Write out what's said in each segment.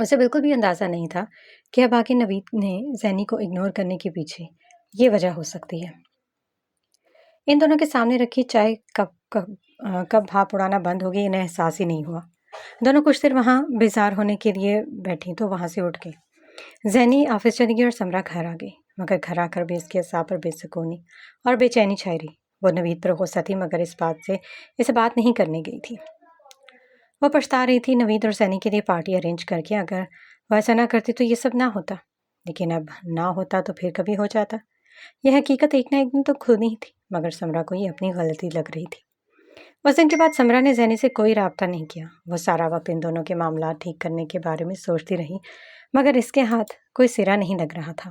اسے بالکل بھی اندازہ نہیں تھا کہ اب آگے نوید نے زینی کو اگنور کرنے کے پیچھے یہ وجہ ہو سکتی ہے۔ ان دونوں کے سامنے رکھی چائے کب بھاپ اڑانا بند ہو گئی انہیں احساس ہی نہیں ہوا۔ دونوں کچھ دیر وہاں بیزار ہونے کے لیے بیٹھی تو وہاں سے اٹھ گئی۔ زینی آفس چلی گئی اور سمرا گھر آ گئی، مگر گھر آ کر بھی اس کے اعصاب پر بے سکونی اور بے چینی چھائی رہی۔ وہ نوید پر غصہ تھی مگر اسے بات نہیں کرنے گئی تھی۔ وہ پچھتا رہی تھی نوید اور زینی کے لیے پارٹی ارینج کر کے، اگر وہ ایسا نہ کرتی تو یہ سب نہ ہوتا، لیکن اب نہ ہوتا تو پھر کبھی ہو جاتا۔ یہ حقیقت ایک نہ ایک دن تو کھلنی ہی تھی، مگر سمرا کو یہ اپنی غلطی لگ رہی تھی۔ اس دن کے بعد سمرا نے زینی سے کوئی رابطہ نہیں کیا۔ وہ سارا وقت ان دونوں کے معاملات ٹھیک کرنے کے بارے میں سوچتی رہی، مگر اس کے ہاتھ کوئی سرا نہیں لگ رہا تھا۔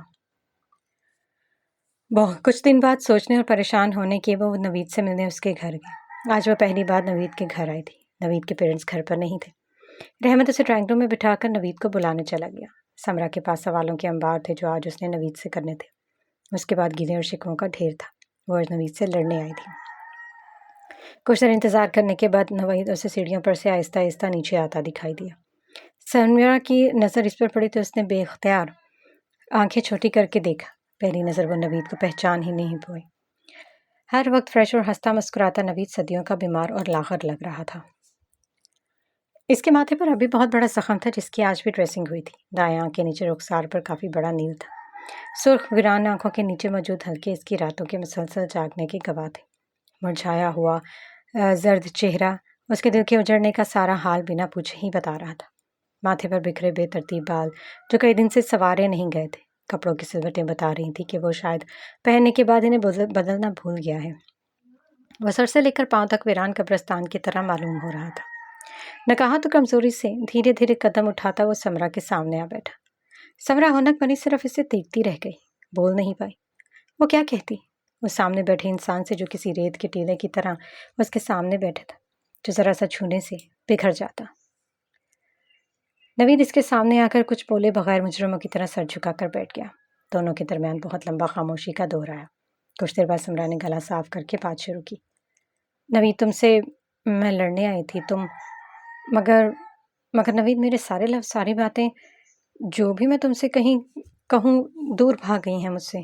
کچھ دن بعد سوچنے اور پریشان ہونے کے وہ نوید سے ملنے اس کے گھر گئی۔ آج وہ پہلی بار نوید کے گھر آئی تھی۔ نوید کے پیرنٹس گھر پر نہیں تھے۔ رحمت اسے ڈرائنگ روم میں بٹھا کر نوید کو بلانے چلا گیا۔ سمرا کے پاس سوالوں کے انبار تھے جو آج اس نے نوید سے کرنے تھے۔ اس کے بعد گلے اور شکووں کا ڈھیر تھا۔ وہ آج نوید سے لڑنے آئی تھی۔ کچھ دیر انتظار کرنے کے بعد نوید اسے سیڑھیوں پر سے آہستہ آہستہ نیچے آتا دکھائی دیا۔ سمرا کی نظر اس پر پڑی تو اس نے بے اختیار آنکھیں چھوٹی کر کے دیکھا۔ پہلی نظر وہ نوید کو پہچان ہی نہیں پائی۔ ہر وقت فریش اور ہنستا مسکراتا نوید صدیوں کا بیمار اور لاغر لگ رہا تھا۔ اس کے ماتھے پر ابھی بہت بڑا زخم تھا جس کی آج بھی ڈریسنگ ہوئی تھی۔ دائیں آنکھ کے نیچے رخسار پر کافی بڑا نیل تھا۔ سرخ ویران آنکھوں کے نیچے موجود حلقے اس کی راتوں کے مسلسل جاگنے کے گواہ تھے۔ مرجھایا ہوا زرد چہرہ اس کے دل کے اجڑنے کا سارا حال بنا پوچھے ہی بتا رہا تھا۔ ماتھے پر بکھرے بے ترتیب بال جو کئی دن سے سنوارے نہیں گئے تھے، کپڑوں کی سلوٹیں بتا رہی تھی کہ وہ شاید پہننے کے بعد انہیں بدلنا بھول گیا ہے۔ وہ سر سے لے کر پاؤں تک ویران قبرستان کی طرح معلوم ہو رہا تھا۔ نکاہت و کمزوری سے دھیرے دھیرے قدم اٹھاتا وہ سمرا کے سامنے آ بیٹھا۔ سمرا ہونک بنی صرف اسے دیکھتی رہ گئی، بول نہیں پائی۔ وہ کیا کہتی؟ وہ سامنے بیٹھے انسان سے جو کسی ریت کے ٹیلے کی طرح اس کے سامنے بیٹھا تھا، جو ذرا سا چھونے سے بکھر جاتا۔ نوید اس کے سامنے آ کر کچھ بولے بغیر مجرموں کی طرح سر جھکا کر بیٹھ گیا۔ دونوں کے درمیان بہت لمبا خاموشی کا دور آیا۔ کچھ دیر بعد سمرا نے گلا صاف کر کے بات شروع کی۔ نوید تم سے میں لڑنے آئی تھی، مگر نوید میرے سارے لفظ ساری باتیں جو بھی میں تم سے کہوں دور بھاگ گئی ہیں مجھ سے۔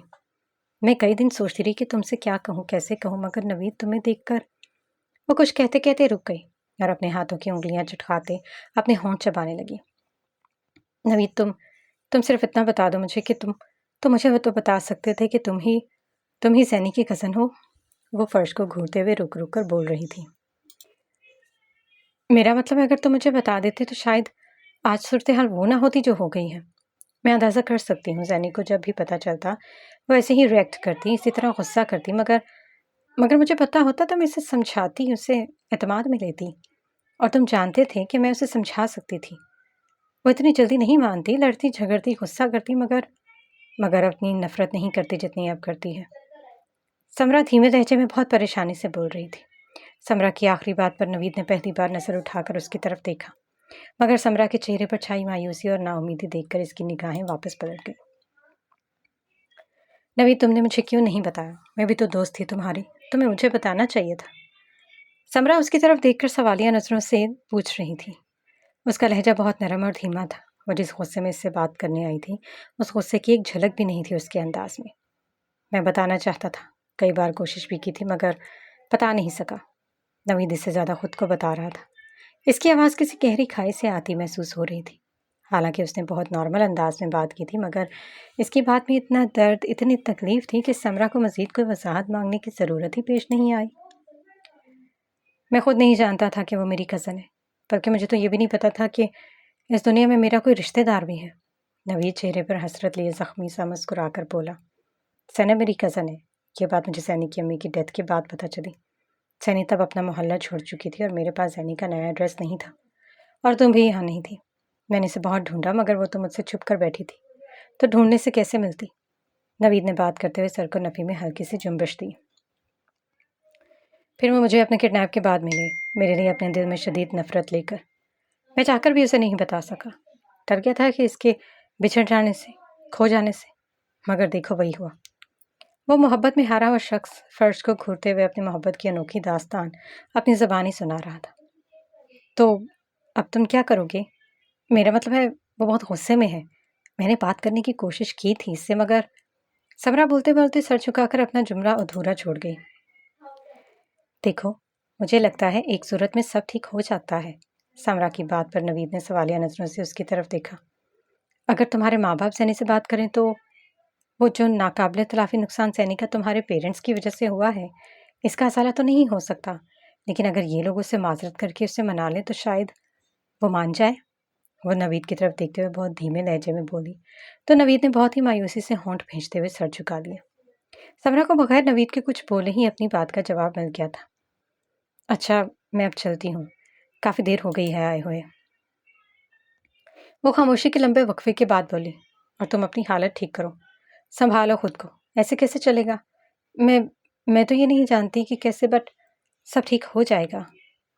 میں کئی دن سوچتی رہی کہ تم سے کیا کہوں، کیسے کہوں، مگر نوید تمہیں دیکھ کر وہ کچھ کہتے کہتے رک گئی اور اپنے ہاتھوں کی انگلیاں چٹکاتے اپنے ہونٹ چبانے لگی۔ نوید تم صرف اتنا بتا دو مجھے کہ تم مجھے وہ تو بتا سکتے تھے کہ تم ہی زینی کی کزن ہو۔ وہ فرش کو گھورتے ہوئے رک رک کر بول رہی تھی۔ میرا مطلب ہے اگر تم مجھے بتا دیتے تو شاید آج صورتحال وہ نہ ہوتی جو ہو گئی ہے۔ میں اندازہ کر سکتی ہوں زینی کو جب بھی پتہ چلتا وہ ایسے ہی ریئیکٹ کرتی، اسی طرح غصہ کرتی، مگر مجھے پتہ ہوتا تم اسے سمجھاتی، اسے اعتماد میں لیتی، اور تم جانتے تھے کہ میں اسے سمجھا سکتی تھی۔ وہ اتنی جلدی نہیں مانتی، لڑتی جھگڑتی غصہ کرتی، مگر اپنی نفرت نہیں کرتی جتنی اب کرتی ہے۔ سمرا دھیمے لہجے میں بہت پریشانی سے بول رہی تھی۔ سمرا کی آخری بات پر نوید نے پہلی بار نظر اٹھا کر اس کی طرف دیکھا، مگر سمرا کے چہرے پر چھائی مایوسی اور نا امیدی دیکھ کر اس کی نگاہیں واپس پلٹ گئی۔ نوید تم نے مجھے کیوں نہیں بتایا؟ میں بھی تو دوست تھی تمہاری، تمہیں مجھے بتانا چاہیے تھا۔ سمرا اس کی طرف دیکھ کر سوالیہ نظروں سے پوچھ رہی تھی۔ اس کا لہجہ بہت نرم اور دھیما تھا۔ وہ جس غصے میں اس سے بات کرنے آئی تھی اس غصے کی ایک جھلک بھی نہیں تھی اس کے انداز میں۔ میں بتانا چاہتا تھا، کئی بار کوشش بھی کی تھی مگر بتا نہیں سکا۔ نوید اس سے زیادہ خود کو بتا رہا تھا۔ اس کی آواز کسی گہری کھائی سے آتی محسوس ہو رہی تھی۔ حالانکہ اس نے بہت نارمل انداز میں بات کی تھی، مگر اس کی بات میں اتنا درد، اتنی تکلیف تھی کہ سمرا کو مزید کوئی وضاحت مانگنے کی ضرورت ہی پیش نہیں آئی۔ میں خود نہیں جانتا تھا کہ وہ میری کزن ہے، بلکہ مجھے تو یہ بھی نہیں پتا تھا کہ اس دنیا میں میرا کوئی رشتہ دار بھی ہے۔ نوید چہرے پر حسرت لیے زخمی سا مسکرا کر بولا۔ سینہ میری کزن ہے۔ یہ بات مجھے سینی کی امی کی ڈیتھ کے بعد پتہ چلی۔ سینی تب اپنا محلہ چھوڑ چکی تھی اور میرے پاس سینی کا نیا ایڈریس نہیں تھا، اور تم بھی یہاں نہیں تھی۔ میں نے اسے بہت ڈھونڈا مگر وہ تو مجھ سے چھپ کر بیٹھی تھی، تو ڈھونڈنے سے کیسے ملتی؟ نوید نے بات کرتے ہوئے سر کو نفی میں ہلکی سی جنبش دی۔ پھر وہ مجھے اپنے کڈنیپ کے بعد ملے، میرے لیے اپنے دل میں شدید نفرت لے کر۔ میں چاہ کر بھی اسے نہیں بتا سکا، ڈر گیا تھا کہ اس کے بچھڑ جانے سے، کھو جانے سے، مگر دیکھو وہی ہوا۔ وہ محبت میں ہارا ہوا شخص فرش کو گھورتے ہوئے اپنی محبت کی انوکھی داستان اپنی زبانی سنا رہا تھا۔ تو اب تم کیا کرو گے؟ میرا مطلب ہے وہ بہت غصے میں ہے. میں نے بات کرنے کی کوشش کی تھی اس سے مگر سمرا بولتے بولتے سر جھکا کر اپنا جملہ ادھورا چھوڑ گئی. دیکھو مجھے لگتا ہے ایک صورت میں سب ٹھیک ہو جاتا ہے. سمرا کی بات پر نوید نے سوالیہ نظروں سے اس کی طرف دیکھا. اگر تمہارے ماں باپ سینی سے بات کریں تو وہ جو ناقابل تلافی نقصان سینی کا تمہارے پیرنٹس کی وجہ سے ہوا ہے اس کا ازالہ تو نہیں ہو سکتا، لیکن اگر یہ لوگ اسے معذرت کر کے اسے منا لیں تو شاید وہ مان جائے. وہ نوید کی طرف دیکھتے ہوئے بہت دھیمے لہجے میں بولی تو نوید نے بہت ہی مایوسی سے ہونٹ بھینچتے ہوئے سر جھکا لیا. سمرا کو بغیر نوید کے کچھ بولے ہی اپنی بات کا جواب مل گیا تھا. اچھا میں اب چلتی ہوں، کافی دیر ہو گئی ہے آئے ہوئے. وہ خاموشی کے لمبے وقفے کے بعد بولی اور تم اپنی حالت ٹھیک کرو، سنبھالو خود کو. ایسے کیسے چلے گا؟ میں تو یہ نہیں جانتی کہ کیسے، بٹ سب ٹھیک ہو جائے گا.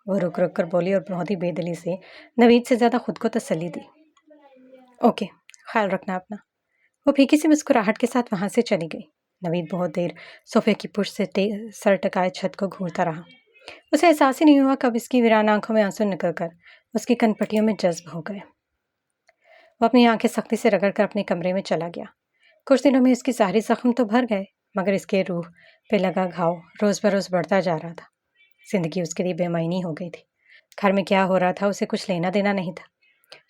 وہ رک رک کر بولی اور بہت ہی بے دلی سے نوید سے زیادہ خود کو تسلی دی. اوکے خیال رکھنا اپنا. وہ پھیکی سی مسکراہٹ کے ساتھ وہاں سے چلی گئی. نوید بہت دیر صوفے کی پشت سے سر ٹکائے چھت کو گھورتا رہا. اسے احساس ہی نہیں ہوا کب اس کی ویران آنکھوں میں آنسو نکل کر اس کی کن پٹیوں میں جذب ہو گئے. وہ اپنی آنکھیں سختی سے رگڑ کر اپنے کمرے میں چلا گیا. کچھ دنوں میں اس کی ظاہری زخم تو بھر گئے مگر اس کے روح پہ لگا گھاؤ روز بروز بڑھتا جا رہا تھا. زندگی اس کے لیے بے معنی ہو گئی تھی. گھر میں کیا ہو رہا تھا اسے کچھ لینا دینا نہیں تھا.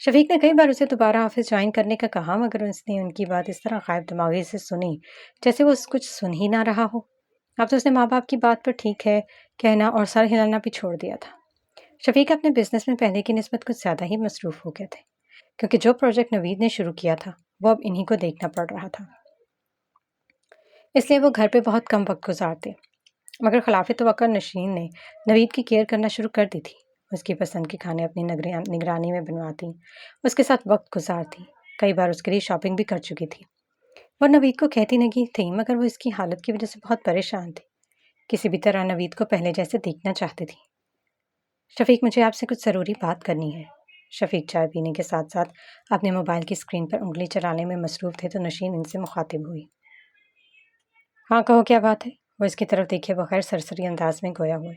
شفیق نے کئی بار اسے دوبارہ آفس جوائن کرنے کا کہا مگر اس نے ان کی بات اس طرح غائب دماغی سے سنی جیسے وہ کچھ سن ہی نہ رہا ہو. اب تو اس نے ماں باپ کی بات پر ٹھیک ہے کہنا اور سر ہلانا بھی چھوڑ دیا تھا. شفیق اپنے بزنس میں پہلے کی نسبت کچھ زیادہ ہی مصروف ہو گئے تھے کیونکہ جو پروجیکٹ نوید نے شروع کیا تھا وہ اب انہی کو دیکھنا پڑ رہا تھا. اس لیے وہ گھر پہ بہت کم وقت گزارتے مگر خلاف توقع نشین نے نوید کی کیئر کرنا شروع کر دی تھی. اس کی پسند کے کھانے اپنی نگرانی میں بنواتی، اس کے ساتھ وقت گزارتی، کئی بار اس کے لیے شاپنگ بھی کر چکی تھی. وہ نوید کو کہتی نہیں تھی مگر وہ اس کی حالت کی وجہ سے بہت پریشان تھی. کسی بھی طرح نوید کو پہلے جیسے دیکھنا چاہتی تھی. شفیق مجھے آپ سے کچھ ضروری بات کرنی ہے. شفیق چائے پینے کے ساتھ ساتھ اپنے موبائل کی اسکرین پر انگلی چلانے میں مصروف تھے تو نشین ان سے مخاطب ہوئی. ہاں کہو کیا بات ہے؟ وہ اس کی طرف دیکھے بغیر سرسری انداز میں گویا ہوئے.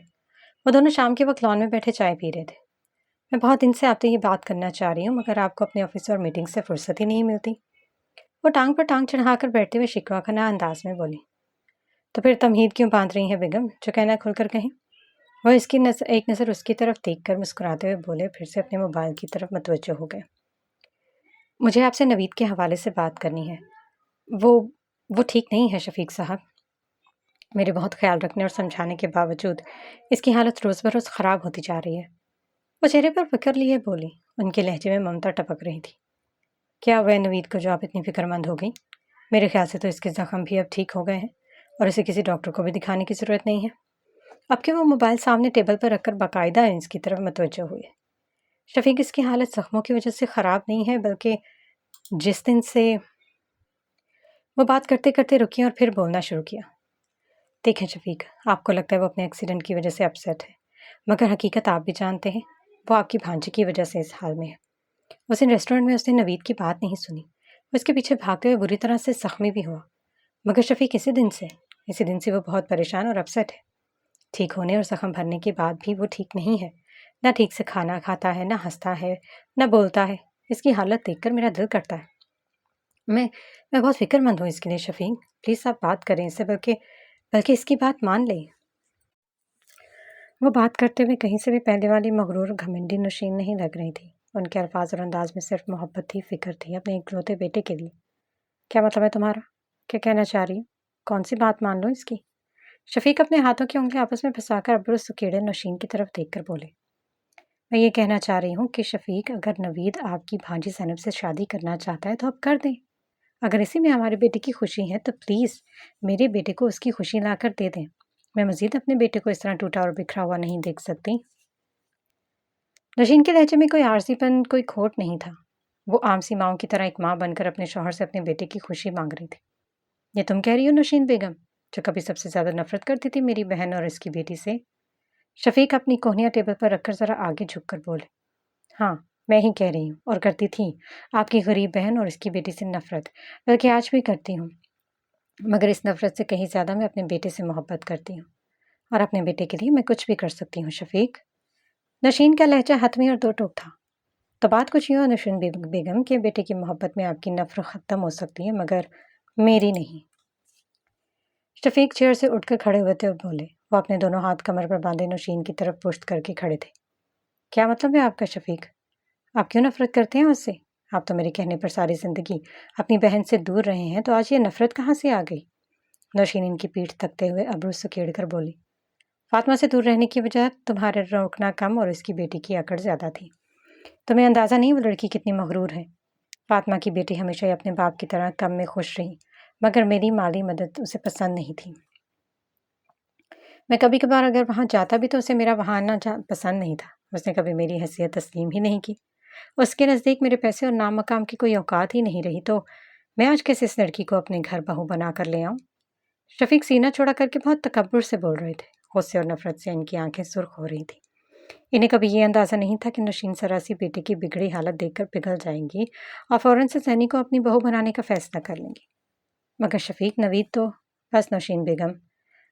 وہ دونوں شام کے وقت لان میں بیٹھے چائے پی رہے تھے. میں بہت دن سے آپ سے یہ بات کرنا چاہ رہی ہوں مگر آپ کو اپنے آفس اور میٹنگ سے فرصت ہی نہیں ملتی. وہ ٹانگ پر ٹانگ چڑھا کر بیٹھتے ہوئے شکوہ کنہ انداز میں بولی. تو پھر تمہید کیوں باندھ رہی ہیں بیگم، جو کہنا کھل کر کہیں. وہ اس کی ایک نظر اس کی طرف دیکھ کر مسکراتے ہوئے بولے پھر سے اپنے موبائل کی طرف متوجہ ہو گئے. مجھے آپ سے نوید کے حوالے سے بات کرنی ہے. وہ ٹھیک نہیں ہے شفیق صاحب. میرے بہت خیال رکھنے اور سمجھانے کے باوجود اس کی حالت روز بروز خراب ہوتی جا رہی ہے. وہ چہرے پر فکر لیے بولی. ان کے لہجے میں ممتا ٹپک رہی تھی. کیا وہ نوید کو جو آپ اتنی فکر مند ہو گئی؟ میرے خیال سے تو اس کے زخم بھی اب ٹھیک ہو گئے ہیں اور اسے کسی ڈاکٹر کو بھی دکھانے کی ضرورت نہیں ہے. اب کہ وہ موبائل سامنے ٹیبل پر رکھ کر باقاعدہ اس کی طرف متوجہ ہوئے. شفیق اس کی حالت زخموں کی وجہ سے خراب نہیں ہے بلکہ جس دن سے وہ بات کرتے کرتے رکی اور پھر بولنا شروع کیا. دیکھیں شفیق، آپ کو لگتا ہے وہ اپنے ایکسیڈنٹ کی وجہ سے اپسیٹ ہے مگر حقیقت آپ بھی جانتے ہیں وہ آپ کی بھانجی کی وجہ سے اس حال میں ہے. اس دن ریسٹورنٹ میں اس نے نوید کی بات نہیں سنی، وہ اس کے پیچھے بھاگتے ہوئے بری طرح سے زخمی بھی ہوا. مگر شفیق اسی دن سے وہ بہت پریشان اور اپسیٹ ہے. ٹھیک ہونے اور زخم بھرنے کے بعد بھی وہ ٹھیک نہیں ہے. نہ ٹھیک سے کھانا کھاتا ہے، نہ ہنستا ہے، نہ بولتا ہے. اس کی حالت دیکھ کر میرا دل کرتا ہے. میں بہت فکر مند ہوں اس کے لیے شفیق. پلیز آپ بات کریں اس سے، بلکہ اس کی بات مان لیں. وہ بات کرتے ہوئے کہیں سے بھی پہلے والی مغرور گھمنڈی نشین نہیں لگ رہی تھی. ان کے الفاظ اور انداز میں صرف محبت تھی، فکر تھی اپنے اکلوتے بیٹے کے لیے. کیا مطلب ہے تمہارا؟ کیا کہنا چاہ رہی ہوں؟ کون سی بات مان لوں اس کی؟ شفیق اپنے ہاتھوں کی انگلی آپس میں پھنسا کر ابرو سکیڑے نشین کی طرف دیکھ کر بولے. میں یہ کہنا چاہ رہی ہوں کہ شفیق اگر نوید آپ کی بھانجی زینب سے شادی کرنا چاہتا ہے تو آپ کر دیں. اگر اسی میں ہمارے بیٹے کی خوشی ہے تو پلیز میرے بیٹے کو اس کی خوشی لا کر دے دیں. میں مزید اپنے بیٹے کو اس طرح ٹوٹا اور بکھرا ہوا نہیں دیکھ سکتی. نشین کے لہجے میں کوئی عارضی پن، کوئی کھوٹ نہیں تھا. وہ عام سی ماؤں کی طرح ایک ماں بن کر اپنے شوہر سے اپنے بیٹے کی خوشی مانگ رہی تھی. یہ تم کہہ رہی ہو نشین بیگم، جو کبھی سب سے زیادہ نفرت کرتی تھی میری بہن اور اس کی بیٹی سے؟ شفیق اپنی کوہنیاں ٹیبل پر رکھ کر ذرا آگے جھک کر بولے. ہاں میں ہی کہہ رہی ہوں، اور کرتی تھی آپ کی غریب بہن اور اس کی بیٹی سے نفرت، بلکہ آج بھی کرتی ہوں. مگر اس نفرت سے کہیں زیادہ میں اپنے بیٹے سے محبت کرتی ہوں اور اپنے بیٹے کے لیے میں کچھ بھی کر سکتی ہوں. شفیق. نشین کا لہجہ حتمی اور دو ٹوک تھا. تو بات کچھ یوں ہے نوشین بیگم کے بیٹے کی محبت میں آپ کی نفرت ختم ہو سکتی ہے مگر میری نہیں۔ شفیق چیئر سے اٹھ کر کھڑے ہوئے تھے اور بولے۔ وہ اپنے دونوں ہاتھ کمر پر باندھے نوشین کی طرف پشت کر کے کھڑے تھے۔ کیا مطلب ہے آپ کا شفیق؟ آپ کیوں نفرت کرتے ہیں اس سے؟ آپ تو میرے کہنے پر ساری زندگی اپنی بہن سے دور رہے ہیں، تو آج یہ نفرت کہاں سے آ گئی؟ نوشین ان کی پیٹھ تکتے ہوئے ابرو سکیڑ کر بولی۔ فاطمہ سے دور رہنے کی وجہ تمہارے روکنا کم اور اس کی بیٹی کی اکڑ زیادہ تھی۔ تمہیں اندازہ نہیں وہ لڑکی کتنی مغرور ہے۔ فاطمہ کی بیٹی ہمیشہ اپنے باپ کی طرح کم میں خوش رہی، مگر میری مالی مدد اسے پسند نہیں تھی۔ میں کبھی کبھار اگر وہاں جاتا بھی تو اسے میرا وہاں آنا پسند نہیں تھا۔ اس نے کبھی میری حیثیت تسلیم ہی نہیں کی۔ اس کے نزدیک میرے پیسے اور نام مقام کی کوئی اوقات ہی نہیں رہی، تو میں آج کیسے اس لڑکی کو اپنے گھر بہو بنا کر لے آؤں؟ شفیق سینہ چھوڑا کر کے بہت تکبر سے بول رہے تھے۔ غصے اور نفرت سے ان کی آنکھیں سرخ ہو رہی تھیں۔ انہیں کبھی یہ اندازہ نہیں تھا کہ نوشین سراسی بیٹے کی بگڑی حالت دیکھ کر پگھل جائیں گی اور فوراً سے سینی کو اپنی بہو بنانے کا فیصلہ کر لیں گی۔ مگر شفیق نوید تو بس نوشین بیگم،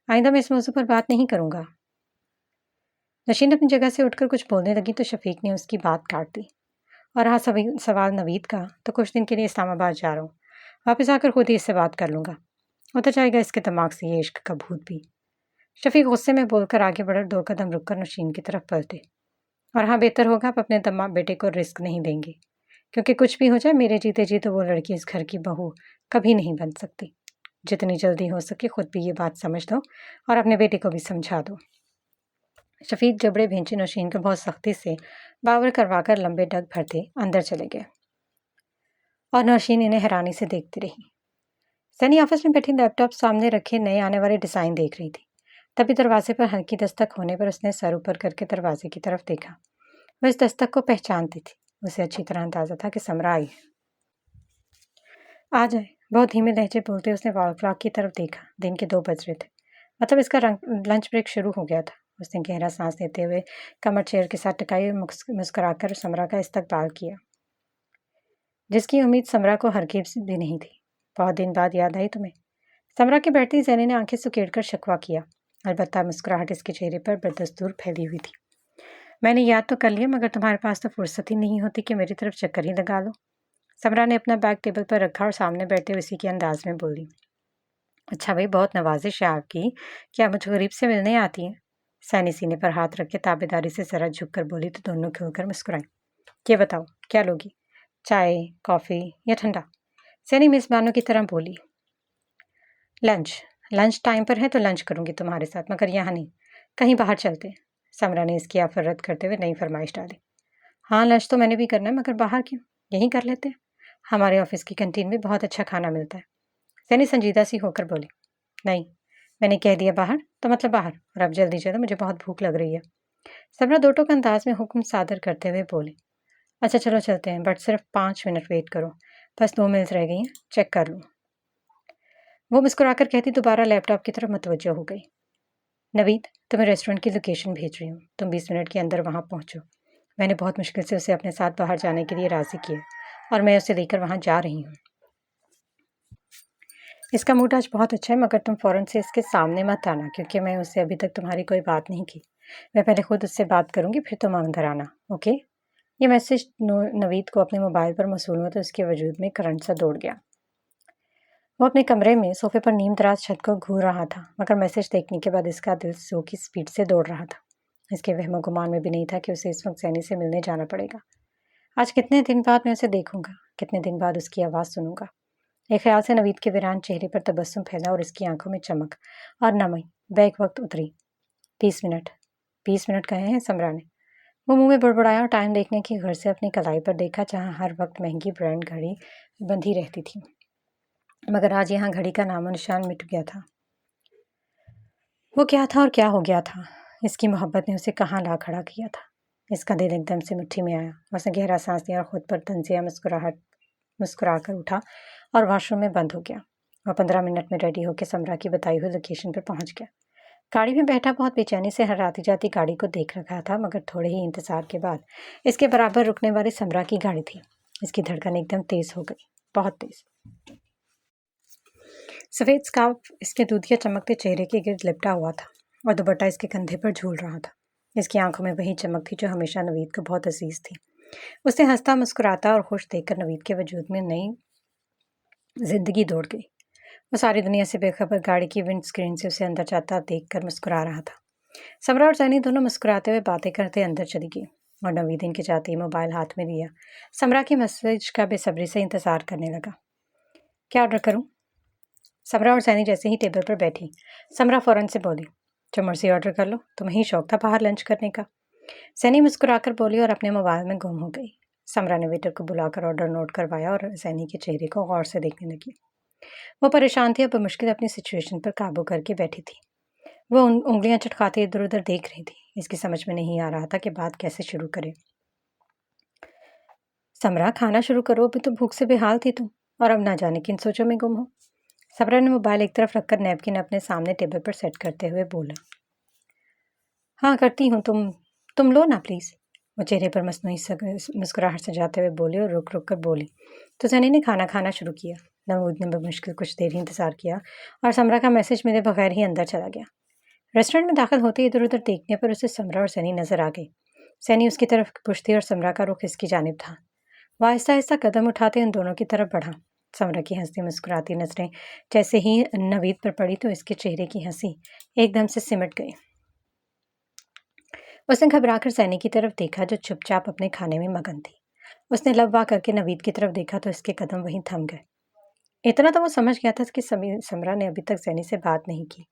آئندہ میں اس موضوع پر بات نہیں کروں گا۔ نوشین اپنی جگہ سے اٹھ کر کچھ بولنے لگی تو شفیق نے اس کی بات کاٹ دی۔ اور رہا سوال نوید کا، تو کچھ دن کے لیے اسلام آباد جا رہا ہوں، واپس آ کر خود ہی اس سے بات کر لوں گا، ہوتا جائے گا اس کے دماغ سے یہ عشق کا بھوت بھی۔ شفیق غصے میں بول کر آگے بڑھ 2 قدم رک کر نوشین کی طرف پلٹے۔ اور ہاں، بہتر ہوگا آپ اپنے بیٹے کو رسک نہیں دیں گے، کیونکہ کچھ بھی ہو جائے میرے جیتے جی تو وہ لڑکی اس گھر کی بہو کبھی نہیں بن سکتی۔ جتنی جلدی ہو سکے خود بھی یہ بات سمجھ دو اور اپنے بیٹے کو بھی سمجھا دو۔ شفیق جبڑے بھینچے نوشین کو بہت سختی سے باور کروا کر لمبے ڈگ بھرتے اندر چلے گئے اور نوشین انہیں حیرانی سے دیکھتی رہی۔ سینی آفس میں بیٹھی لیپ ٹاپ سامنے رکھے نئے آنے والے ڈیزائن دیکھ رہی تھی۔ تبھی دروازے پر ہلکی دستک ہونے پر اس نے سر اوپر کر کے دروازے کی طرف دیکھا۔ وہ اس دستک کو پہچانتی تھی۔ اسے اچھی طرح اندازہ تھا کہ سمرا آئی ہے۔ آ جائے، بہت دھیمے لہجے بولتے اس نے وال کلاک کی طرف دیکھا۔ دن کے 2 بج رہے تھے، مطلب اس کا لنچ بریک شروع ہو گیا تھا۔ اس نے گہرا سانس لیتے ہوئے کمر چیئر کے ساتھ ٹکائی اور مسکرا کر سمرا کا استقبال کیا، جس کی امید سمرا کو ہرگز بھی نہیں تھی۔ بہت دن بعد یاد آئی تمہیں؟ سمرا کے بیٹھتے ہی زینی نے آنکھیں سکیڑ کر شکوہ کیا، البتہ مسکراہٹ اس کے چہرے پر بدستور پھیلی ہوئی تھی۔ میں نے یاد تو کر لیا، مگر تمہارے پاس تو فرصت ہی نہیں ہوتی کہ میری طرف چکر ہی لگا لو۔ سمرا نے اپنا بیگ ٹیبل پر رکھا اور سامنے بیٹھے اسی کے انداز میں بولی۔ اچھا بھائی، بہت نوازش ہے آپ کی، کیا مجھ غریب سے ملنے آتی ہیں؟ سینی سینے پر ہاتھ رکھ کے تابیداری سے ذرا جھک کر بولی تو دونوں کھل کر مسکرائیں۔ یہ بتاؤ کیا لوگی، چائے، کافی یا ٹھنڈا؟ سینی میزبانوں کی طرح بولی۔ لنچ ٹائم پر ہے تو لنچ کروں گی تمہارے ساتھ، مگر یہاں نہیں، کہیں باہر چلتے ہیں۔ سمرا نے اس کی آفر رد کرتے ہوئے نئی فرمائش ڈالی۔ ہاں، لنچ تو میں نے بھی کرنا ہے، مگر باہر کیوں؟ یہیں کر لیتے ہیں، ہمارے آفس کی کینٹین میں بہت اچھا کھانا ملتا ہے۔ سینی سنجیدہ سی ہو کر بولی۔ نہیں، میں نے کہہ دیا باہر تو مطلب باہر، اور اب جلدی چلو، مجھے بہت بھوک لگ رہی ہے۔ سمرا دو ٹوک انداز میں حکم صادر کرتے ہوئے بولی۔ اچھا چلو چلتے ہیں، بٹ صرف 5 منٹ ویٹ کرو، بس 2 میلز رہ گئی ہیں، چیک کر لوں۔ وہ مسکرا کر کہتی دوبارہ لیپ ٹاپ کی طرف متوجہ ہو گئی۔ نوید، تمہیں ریسٹورنٹ کی لوکیشن بھیج رہی ہوں، تم 20 منٹ کے اندر وہاں پہنچو۔ میں نے بہت مشکل سے اسے اپنے ساتھ باہر جانے کے لیے راضی کیا اور میں اسے لے کر وہاں جا رہی ہوں۔ اس کا موڈ آج بہت اچھا ہے، مگر تم فوراً سے اس کے سامنے مت آنا، کیونکہ میں اس سے ابھی تک تمہاری کوئی بات نہیں کی۔ میں پہلے خود اس سے بات کروں گی، پھر تم اندر آنا، اوکے؟ یہ میسج نوید کو اپنے موبائل پر موصول ہوا تو اس کے وجود میں کرنٹ سا دوڑ گیا۔ وہ اپنے کمرے میں صوفے پر نیم دراز چھت کو گھور رہا تھا، مگر میسج دیکھنے کے بعد اس کا دل سو کی سپیڈ سے دوڑ رہا تھا۔ اس کے وہم و گمان میں بھی نہیں تھا کہ اسے اس وقت سینی سے ملنے جانا پڑے گا۔ آج کتنے دن بعد میں اسے دیکھوں گا، کتنے دن بعد اس کی آواز سنوں گا۔ ایک خیال سے نوید کے ویران چہرے پر تبسم پھیلا اور اس کی آنکھوں میں چمک اور نمی بیک وقت اتری۔ 20 منٹ کہے ہیں سمرا نے۔ وہ منہ میں بڑبڑایا اور ٹائم دیکھنے کی گھر سے اپنی کلائی پر دیکھا، جہاں ہر وقت مہنگی برانڈ گھڑی بندھی رہتی تھی، مگر آج یہاں گھڑی کا نام و نشان مٹ گیا تھا۔ وہ کیا تھا اور کیا ہو گیا تھا؟ اس کی محبت نے اسے کہاں لا کھڑا کیا تھا؟ اس کا دل ایک دم سے مٹھی میں آیا۔ اس نے گہرا سانس لیا اور خود پر طنزیہ مسکرا کر اٹھا اور واش روم میں بند ہو گیا۔ وہ 15 منٹ میں ریڈی ہو کے سمرا کی بتائی ہوئی لوکیشن پر پہنچ گیا۔ گاڑی میں بیٹھا بہت بے چینی سے ہر آتی جاتی گاڑی کو دیکھ رکھا تھا، مگر تھوڑے ہی انتظار کے بعد اس کے برابر رکنے والی سمرا کی گاڑی تھی۔ اس کی دھڑکن ایک دم تیز ہو گئی، بہت تیز۔ سفید اسکارف اس کے دودھیا چمکتے چہرے کے گرد لپٹا ہوا تھا اور دوپٹہ اس کے کندھے پر جھول رہا تھا۔ اس کی آنکھوں میں وہی چمک تھی جو ہمیشہ نوید کو بہت عزیز تھی۔ اسے ہنستا مسکراتا اور خوش دیکھ کر نوید کے وجود میں نئی زندگی دوڑ گئی۔ وہ ساری دنیا سے بے خبر گاڑی کی ونڈ اسکرین سے اسے اندر جاتا دیکھ کر مسکرا رہا تھا۔ سمرا اور زینی دونوں مسکراتے ہوئے باتیں کرتے اندر چلی گئی اور نوید ان کے جاتے ہی موبائل ہاتھ میں لیا سمرا کے میسج کا بے صبری سے انتظار کرنے لگا۔ کیا آرڈر کروں؟ سمرا اور زینی جیسے ہی ٹیبل پر بیٹھی سمرا فوراً سے بولی، جو مرضی آرڈر کر لو، تمہیں ہی شوق تھا باہر لنچ کرنے کا۔ زینی مسکرا کر بولی اور اپنے موبائل میں گم ہو گئی۔ سمرا نے ویٹر کو بلا کر آرڈر نوٹ کروایا اور زینی کے چہرے کو غور سے دیکھنے لگی۔ وہ پریشان تھی اور بمشکل اپنی سچویشن پر قابو کر کے بیٹھی تھی۔ وہ انگلیاں چٹکاتے ادھر ادھر دیکھ رہی تھی۔ اس کی سمجھ میں نہیں آ رہا تھا کہ بات کیسے شروع کرے۔ سمرا، کھانا شروع کرو، ابھی تو بھوک سے بے حال تھی تم، اور اب نہ جانے کن سوچوں میں گم ہو۔ سمرا نے موبائل ایک طرف رکھ کر نیپکن اپنے سامنے ٹیبل پر سیٹ کرتے ہوئے بولا۔ ہاں کرتی ہوں، تم لو نا پلیز۔ وہ چہرے پر مصنوعی مسکراہٹ سجاتے ہوئے بولی اور رک رک کر بولی تو زینی نے کھانا کھانا شروع کیا۔ نوید نے بمشکل کچھ دیر ہی انتظار کیا اور سمرا کا میسج ملے بغیر ہی اندر چلا گیا۔ ریسٹورینٹ میں داخل ہوتے ادھر ادھر دیکھنے پر اسے سمرا اور زینی نظر آ گئی۔ زینی اس کی طرف پشتی اور سمرا کا رخ اس کی جانب تھا۔ وہ آہستہ آہستہ قدم اٹھاتے ان دونوں کی طرف بڑھا۔ سمرا کی ہنستی مسکراتی نظریں جیسے ہی نوید پر پڑی تو اس کے چہرے کی ہنسی ایک دم سے سمٹ گئی۔ اس نے گھبرا کر زینی کی طرف دیکھا جو چپ چاپ اپنے کھانے میں مگن تھی۔ اس نے لب وا کر کے نوید کی طرف دیکھا تو اس کے قدم وہیں تھم گئے۔ اتنا تو وہ سمجھ گیا تھا کہ سمرا نے ابھی تک زینی سے بات نہیں کی،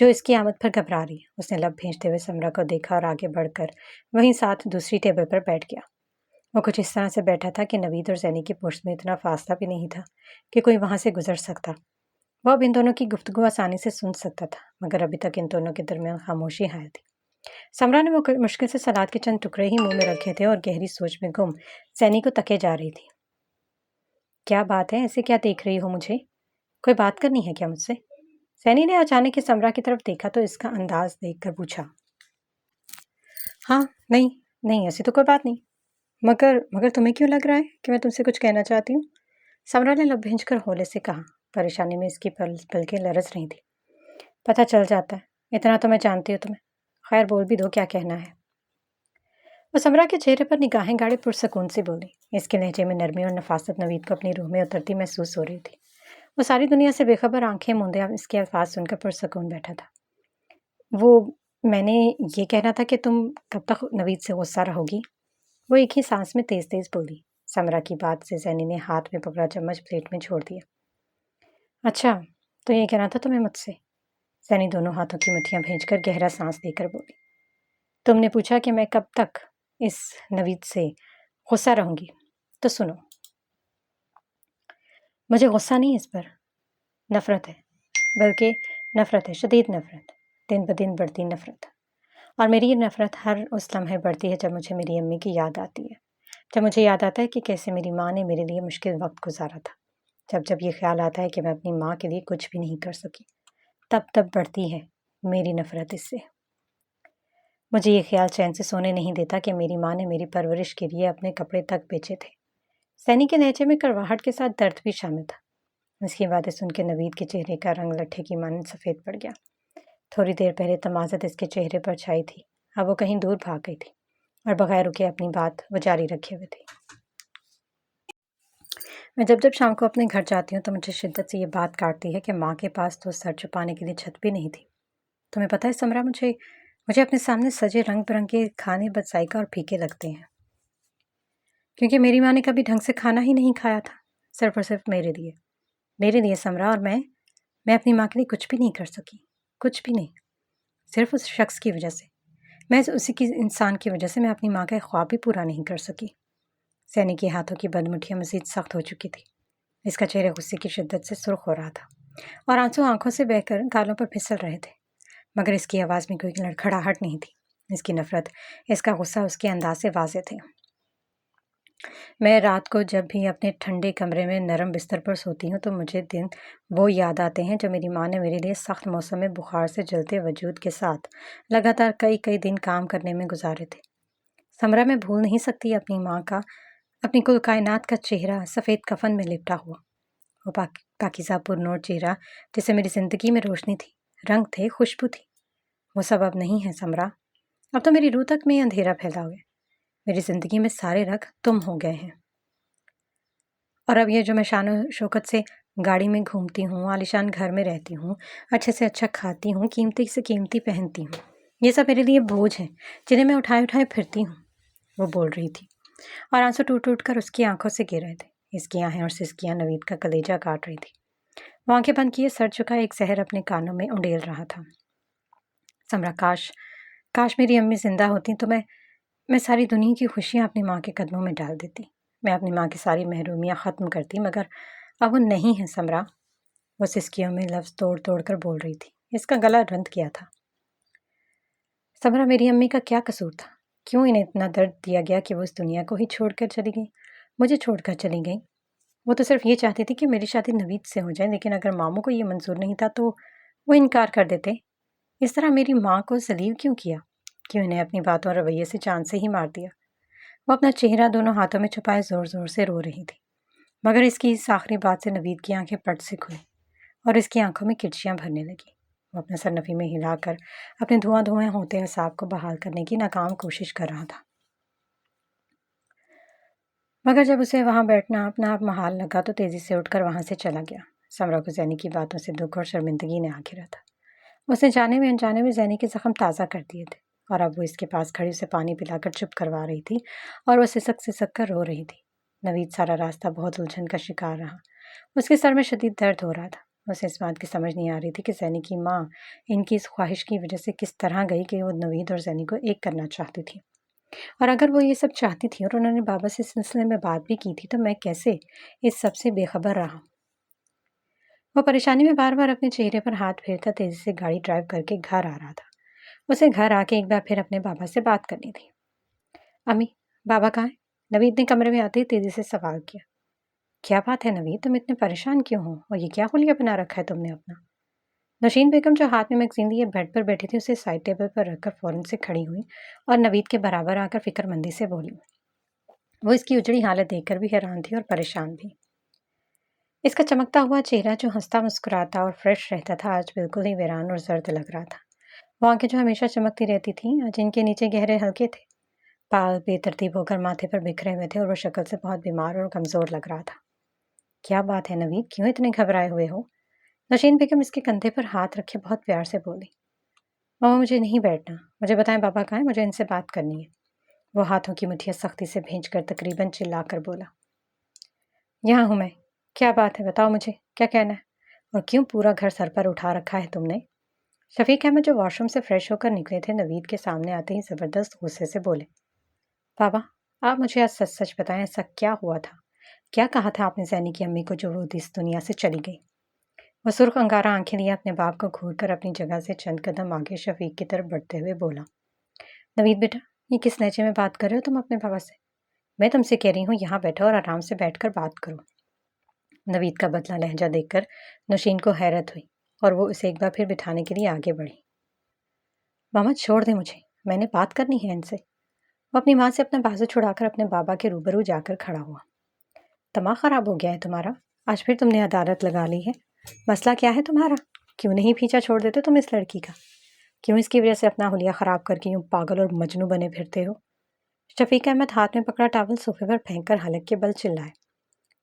جو اس کی آمد پر گھبرا رہی۔ اس نے لب بھیجتے ہوئے سمرا کو دیکھا اور آگے بڑھ کر وہیں ساتھ دوسری ٹیبل پر بیٹھ گیا۔ وہ کچھ اس طرح سے بیٹھا تھا کہ نوید اور زینی کی پشت میں اتنا فاصلہ بھی نہیں تھا کہ کوئی وہاں سے گزر سکتا۔ وہ اب ان دونوں کی گفتگو آسانی سے سن سکتا تھا، مگر ابھی تک ان دونوں کے درمیان خاموشی حائل تھی۔ سمرا نے مشکل سے سلاد کے چند ٹکڑے ہی منہ میں رکھے تھے اور گہری سوچ میں گم زینی کو تکے جا رہی تھی۔ کیا بات ہے، ایسے کیا دیکھ رہی ہو مجھے؟ کوئی بات کرنی ہے کیا مجھ سے؟ زینی نے اچانک ہی سمرا کی طرف دیکھا تو اس کا انداز دیکھ کر پوچھا۔ ہاں نہیں ایسی تو کوئی بات نہیں، مگر تمہیں کیوں لگ رہا ہے کہ میں تم سے کچھ کہنا چاہتی ہوں؟ سمرا نے لب بھینج کر ہولے سے کہا۔ پریشانی میں اس کی پلکیں لرز رہی تھی۔ پتہ چل جاتا ہے، اتنا تو میں جانتی ہوں تمہیں، خیر بول بھی دو کیا کہنا ہے۔ وہ سمرا کے چہرے پر نگاہیں گاڑے پرسکون سے بولی۔ اس کے لہجے میں نرمی اور نفاست نوید کو اپنی روح میں اترتی محسوس ہو رہی تھی۔ وہ ساری دنیا سے بے خبر آنکھیں موندے اس کے الفاظ سن کر پرسکون بیٹھا تھا۔ میں نے یہ کہنا تھا کہ تم کب تک نوید سے غصہ رہو گی؟ وہ ایک ہی سانس میں تیز تیز بولی۔ سمرا کی بات سے زینی نے ہاتھ میں پکڑا چمچ پلیٹ میں چھوڑ دیا۔ اچھا تو یہ کہنا تھا تمہیں مجھ سے؟ زینی دونوں ہاتھوں کی مٹھیاں بھیج کر گہرا سانس دے کر بولی۔ تم نے پوچھا کہ میں کب تک اس نوید سے غصہ رہوں گی، تو سنو، مجھے غصہ نہیں اس پر، نفرت ہے، بلکہ نفرت ہے، شدید نفرت، دن بدن بڑھتی نفرت۔ اور میری یہ نفرت ہر اس لمحے بڑھتی ہے جب مجھے میری امی کی یاد آتی ہے، جب مجھے یاد آتا ہے کہ کیسے میری ماں نے میرے لیے مشکل وقت گزارا تھا، جب یہ خیال آتا ہے کہ میں اپنی ماں کے لیے کچھ بھی نہیں کر سکی، تب بڑھتی ہے میری نفرت اس سے۔ مجھے یہ خیال چین سے سونے نہیں دیتا کہ میری ماں نے میری پرورش کے لیے اپنے کپڑے تک بیچے تھے۔ زینی کے لہجے میں کڑواہٹ کے ساتھ درد بھی شامل تھا۔ اس کی باتیں سن کے نوید کے چہرے کا رنگ لٹھے کی مانند سفید پڑ گیا۔ تھوڑی دیر پہلے تمازت اس کے چہرے پر چھائی تھی، اب وہ کہیں دور بھاگ گئی تھی اور بغیر رکے اپنی بات وہ جاری رکھے ہوئے تھی۔ میں جب شام کو اپنے گھر جاتی ہوں تو مجھے شدت سے یہ بات کاٹتی ہے کہ ماں کے پاس تو سر چھپانے کے لیے چھت بھی نہیں تھی۔ تمہیں پتہ ہے سمرا، مجھے اپنے سامنے سجے رنگ برنگے کھانے بد ذائقہ اور پھیکے لگتے ہیں، کیونکہ میری ماں نے کبھی ڈھنگ سے کھانا ہی نہیں کھایا تھا، صرف اور صرف میرے لیے سمرا۔ اور میں اپنی ماں کے لیے کچھ بھی نہیں کر سکی، کچھ بھی نہیں، صرف اس شخص کی وجہ سے، میں اسی کی انسان کی وجہ سے میں اپنی ماں کا ایک خواب بھی پورا نہیں کر سکی۔ زینی کے ہاتھوں کی بند مٹھیاں مزید سخت ہو چکی تھی۔ اس کا چہرہ غصے کی شدت سے سرخ ہو رہا تھا اور آنسو آنکھوں سے بہہ کر گالوں پر پھسل رہے تھے، مگر اس کی آواز میں کوئی لڑکھڑاہٹ نہیں تھی۔ اس کی نفرت، اس کا غصہ اس کے انداز سے واضح تھے۔ میں رات کو جب بھی اپنے ٹھنڈے کمرے میں نرم بستر پر سوتی ہوں تو مجھے دن وہ یاد آتے ہیں جو میری ماں نے میرے لیے سخت موسم میں بخار سے جلتے وجود کے ساتھ لگاتار کئی دن کام کرنے میں گزارے تھے۔ سمرا، میں بھول نہیں سکتی اپنی ماں کا، اپنی کل کائنات کا چہرہ سفید کفن میں لپٹا ہوا، وہ پاکیزہ پر نور چہرہ جسے میری زندگی میں روشنی تھی، رنگ تھے، خوشبو تھی۔ وہ سب اب نہیں ہے سمرا، اب تو میری روح تک میں اندھیرا پھیلا ہوا ہے۔ میری زندگی میں سارے رگ تم ہو گئے ہیں، اور اب یہ جو میں شان و شوکت سے گاڑی میں گھومتی ہوں، عالیشان گھر میں رہتی ہوں، اچھے سے اچھا کھاتی ہوں، قیمتی سے قیمتی پہنتی ہوں، یہ سب میرے لیے بوجھ ہیں جنہیں میں اٹھائے اٹھائے پھرتی ہوں، وہ بول رہی تھی، اور آنسو ٹوٹ ٹوٹ کر اس کی آنکھوں سے گر رہے تھے۔ ہسکیاں ہیں اور سسکیاں نوید کا کلیجہ کاٹ رہی تھی۔ وہ آنکھیں بند کیے سر جھکا ایک زہر اپنے کانوں میں انڈیل رہا تھا۔ سمرا، کاش میری امی زندہ ہوتی تو میں ساری دنیا کی خوشیاں اپنی ماں کے قدموں میں ڈال دیتی، میں اپنی ماں کی ساری محرومیاں ختم کرتی، مگر اب وہ نہیں ہے سمرا، وہ سسکیوں میں لفظ توڑ توڑ کر بول رہی تھی۔ اس کا گلا رند کیا تھا۔ سمرا، میری امی کا کیا قصور تھا؟ کیوں انہیں اتنا درد دیا گیا کہ وہ اس دنیا کو ہی چھوڑ کر چلی گئی، مجھے چھوڑ کر چلی گئی؟ وہ تو صرف یہ چاہتی تھی کہ میری شادی نوید سے ہو جائے، لیکن اگر ماموں کو یہ منظور نہیں تھا تو وہ انکار کر دیتے۔ اس طرح میری ماں کو ذلیل کیوں کیا؟ کیوں انہیں اپنی باتوں اور رویے سے چاند سے ہی مار دیا؟ وہ اپنا چہرہ دونوں ہاتھوں میں چھپائے زور زور سے رو رہی تھی، مگر اس کی اس آخری بات سے نوید کی آنکھیں پٹ سے کھلی اور اس کی آنکھوں میں کرچیاں بھرنے لگی۔ وہ اپنا سر نفی میں ہلا کر اپنے دھواں دھواں ہوتے اعصاب کو بحال کرنے کی ناکام کوشش کر رہا تھا، مگر جب اسے وہاں بیٹھنا اپنا آپ محال لگا تو تیزی سے اٹھ کر وہاں سے چلا گیا۔ سمرا کو زینی کی باتوں سے دکھ اور شرمندگی نے آ گھیرا تھا۔ اس نے جانے میں انجانے میں زینی کے زخم تازہ کر دیے تھے، اور اب وہ اس کے پاس کھڑی اسے پانی پلا کر چپ کروا رہی تھی، اور وہ سسک کر رو رہی تھی۔ نوید سارا راستہ بہت الجھن کا شکار رہا۔ اس کے سر میں شدید درد ہو رہا تھا۔ اسے اس بات کی سمجھ نہیں آ رہی تھی کہ زینی کی ماں ان کی اس خواہش کی وجہ سے کس طرح گئی کہ وہ نوید اور زینی کو ایک کرنا چاہتی تھی، اور اگر وہ یہ سب چاہتی تھی اور انہوں نے بابا سے اس سلسلے میں بات بھی کی تھی تو میں کیسے اس سب سے بے خبر رہا؟ وہ پریشانی میں بار بار اپنے چہرے پر ہاتھ پھیرتا تیزی سے گاڑی ڈرائیو کر کے گھر آ رہا تھا۔ اسے گھر آ کے ایک بار پھر اپنے بابا سے بات کرنی تھی۔ امی، بابا کہاں ہیں؟ نوید نے کمرے میں آتے ہی تیزی سے سوال کیا۔ کیا بات ہے نوید، تم اتنے پریشان کیوں ہو، اور یہ کیا خلیہ بنا رکھا ہے تم نے اپنا؟ نوشین بیگم جو ہاتھ میں میگزین لیے بیڈ پر بیٹھی تھی اسے سائڈ ٹیبل پر رکھ کر فوراً سے کھڑی ہوئی اور نوید کے برابر آ کر فکر مندی سے بولی۔ وہ اس کی اجڑی حالت دیکھ کر بھی حیران تھی اور پریشان بھی۔ اس کا چمکتا ہوا چہرہ جو ہنستا مسکراتا اور فریش رہتا تھا آج بالکل ہی ویران اور زرد لگ رہا تھا۔ وہ آنکھیں جو ہمیشہ چمکتی رہتی تھیں آج ان کے نیچے گہرے ہلکے تھے، بال بے ترتیب ہو کر ماتھے پر بکھرے ہوئے تھے اور وہ شکل سے بہت بیمار اور کمزور لگ رہا تھا۔ کیا بات ہے نوید، کیوں اتنے گھبرائے ہوئے ہو؟ نوشین بیگم اس کے کندھے پر ہاتھ رکھے بہت پیار سے بولی۔ ماما، مجھے نہیں بیٹھنا، مجھے بتائیں بابا کہاں ہے، مجھے ان سے بات کرنی ہے۔ وہ ہاتھوں کی مٹھیاں سختی سے بھینچ کر تقریباً چلا کر بولا۔ یہاں ہوں میں، کیا بات ہے، بتاؤ مجھے کیا کہنا ہے، اور کیوں پورا گھر سر پر اٹھا رکھا ہے تم نے؟ شفیق احمد جو واش روم سے فریش ہو کر نکلے تھے نوید کے سامنے آتے ہی زبردست غصے سے بولے۔ بابا، آپ مجھے آج سچ سچ بتائیں، ایسا کیا ہوا تھا؟ کیا کہا تھا آپ نے زینی کی امی کو جو وہ اس دنیا سے چلی گئی؟ وہ سرخ انگارہ آنکھیں لیے اپنے باپ کو گھور کر اپنی جگہ سے چند قدم آگے شفیق کی طرف بڑھتے ہوئے بولا۔ نوید بیٹا، یہ کس لہجے میں بات کر رہے ہو تم اپنے بابا سے؟ میں تم سے کہہ رہی ہوں یہاں بیٹھو اور آرام سے بیٹھ کر بات کرو۔ نوید کا بدلہ لہجہ دیکھ کر نوشین کو حیرت ہوئی اور وہ اسے ایک بار پھر بٹھانے کے لیے آگے بڑھی۔ ماما چھوڑ دیں مجھے، میں نے بات کرنی ہے ان سے۔ وہ اپنی ماں سے اپنا بازو چھڑا کر اپنے بابا کے روبرو جا کر کھڑا ہوا۔ دماغ خراب ہو گیا ہے تمہارا؟ آج پھر تم نے عدالت لگا لی ہے؟ مسئلہ کیا ہے تمہارا؟ کیوں نہیں پیچھا چھوڑ دیتے تم اس لڑکی کا؟ کیوں اس کی وجہ سے اپنا حلیہ خراب کر کے یوں پاگل اور مجنو بنے پھرتے ہو؟ شفیق احمد ہاتھ میں پکڑا ٹاول صوفے پر پھینک کر حلق کے بل چلائے۔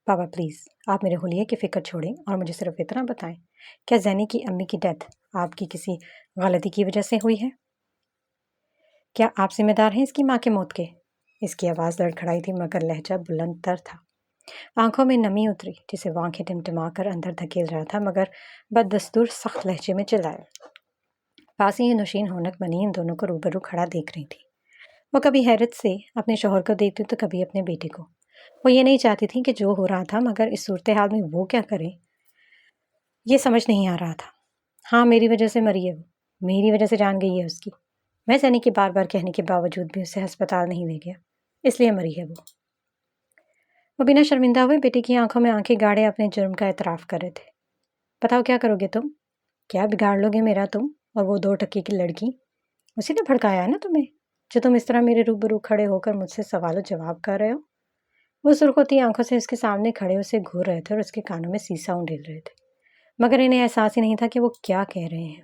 بابا پلیز، آپ میرے حلیے کی فکر چھوڑیں اور مجھے صرف اتنا بتائیں، کیا زینی کی امی کی ڈیتھ آپ کی کسی غلطی کی وجہ سے ہوئی ہے؟ کیا آپ ذمہ دار ہیں اس کی ماں کے موت کے؟ اس کی آواز لڑکھڑائی تھی مگر لہجہ بلند تر تھا۔ آنکھوں میں نمی اتری جسے وہ آنکھیں ٹمٹما کر اندر دھکیل رہا تھا، مگر بد دستور سخت لہجے میں چلایا۔ پاس ہی نوشین ہونک بنی ان دونوں کو روبرو کھڑا دیکھ رہی تھی۔ وہ کبھی حیرت سے اپنے شوہر کو دیکھتی تو کبھی اپنے بیٹے کو۔ وہ یہ نہیں چاہتی تھی کہ جو ہو رہا تھا، مگر اس صورتحال میں وہ کیا کرے یہ سمجھ نہیں آ رہا تھا۔ ہاں، میری وجہ سے مری ہے وہ، میری وجہ سے جان گئی ہے اس کی۔ میں زینی کے بار بار کہنے کے باوجود بھی اسے ہسپتال نہیں لے گیا، اس لیے مری ہے وہ بنا شرمندہ ہوئے بیٹے کی آنکھوں میں آنکھیں گاڑے اپنے جرم کا اعتراف کر رہے تھے۔ بتاؤ کیا کرو گے تم؟ کیا بگاڑ لو گے میرا تم اور وہ 2 ٹکے کی لڑکی؟ اسی نے بھڑکایا ہے نا تمہیں، جو تم اس طرح میرے روبرو کھڑے ہو کر مجھ سے سوال و جواب کر رہے ہو۔ وہ سرخ ہوتی آنکھوں سے اس کے سامنے کھڑے اسے گھور رہے تھے اور اس کے کانوں میں سیسا انڈیل رہے تھے، مگر انہیں احساس ہی نہیں تھا کہ وہ کیا کہہ رہے ہیں۔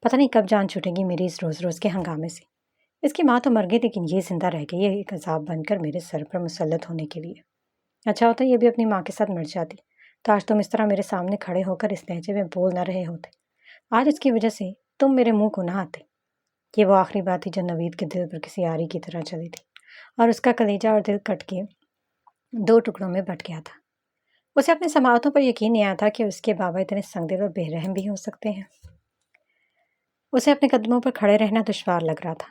پتہ نہیں کب جان چھوٹے گی میری اس روز روز کے ہنگامے سے۔ اس کی ماں تو مر گئی لیکن یہ زندہ رہ گئی ہے ایک عذاب بن کر میرے سر پر مسلط ہونے کے لیے۔ اچھا ہوتا یہ بھی اپنی ماں کے ساتھ مر جاتی تو آج تم اس طرح میرے سامنے کھڑے ہو کر اس لہجے میں بول نہ رہے ہوتے۔ آج اس کی وجہ سے تم میرے منہ کو نہ آتے۔ یہ وہ آخری بات تھی جو نوید کے دل پر کسی آری کی طرح چلی تھی اور اس کا کلیجہ اور دل کٹ کے 2 ٹکڑوں میں بٹ گیا تھا۔ اسے اپنے سماعتوں پر یقین نہیں آیا تھا کہ اس کے بابا اتنے سنگ دل اور بے رحم بھی ہو سکتے ہیں۔ اسے اپنے قدموں پر کھڑے رہنا دشوار لگ رہا تھا۔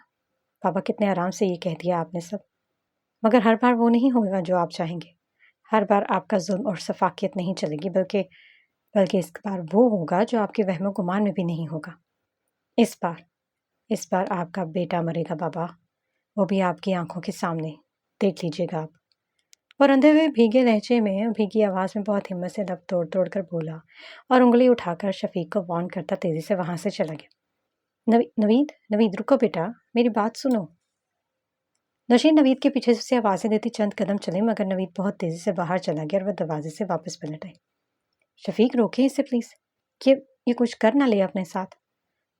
بابا کتنے آرام سے یہ کہہ دیا آپ نے سب، مگر ہر بار وہ نہیں ہوگا جو آپ چاہیں گے۔ ہر بار آپ کا ظلم اور سفاکیت نہیں چلے گی بلکہ اس بار وہ ہوگا جو آپ کے وہم و گمان میں بھی نہیں ہوگا۔ اس بار آپ کا بیٹا مرے گا بابا، وہ بھی آپ کی آنکھوں کے سامنے، دیکھ لیجیے گا آپ۔ اور اندھے ہوئے بھیگے لہجے میں بھیگی آواز میں بہت ہمت سے لب توڑ توڑ کر بولا اور انگلی اٹھا کر شفیق کو وارن کرتا تیزی سے وہاں سے چلا گیا۔ نوید رکو بیٹا، میری بات سنو۔ نشین نوید کے پیچھے سے اسے آوازیں دیتی چند قدم چلی مگر نوید بہت تیزی سے باہر چلا گیا اور وہ دروازے سے واپس پلٹ آئی۔ شفیق روکیں اسے پلیز، یہ کچھ کر نہ لے اپنے ساتھ۔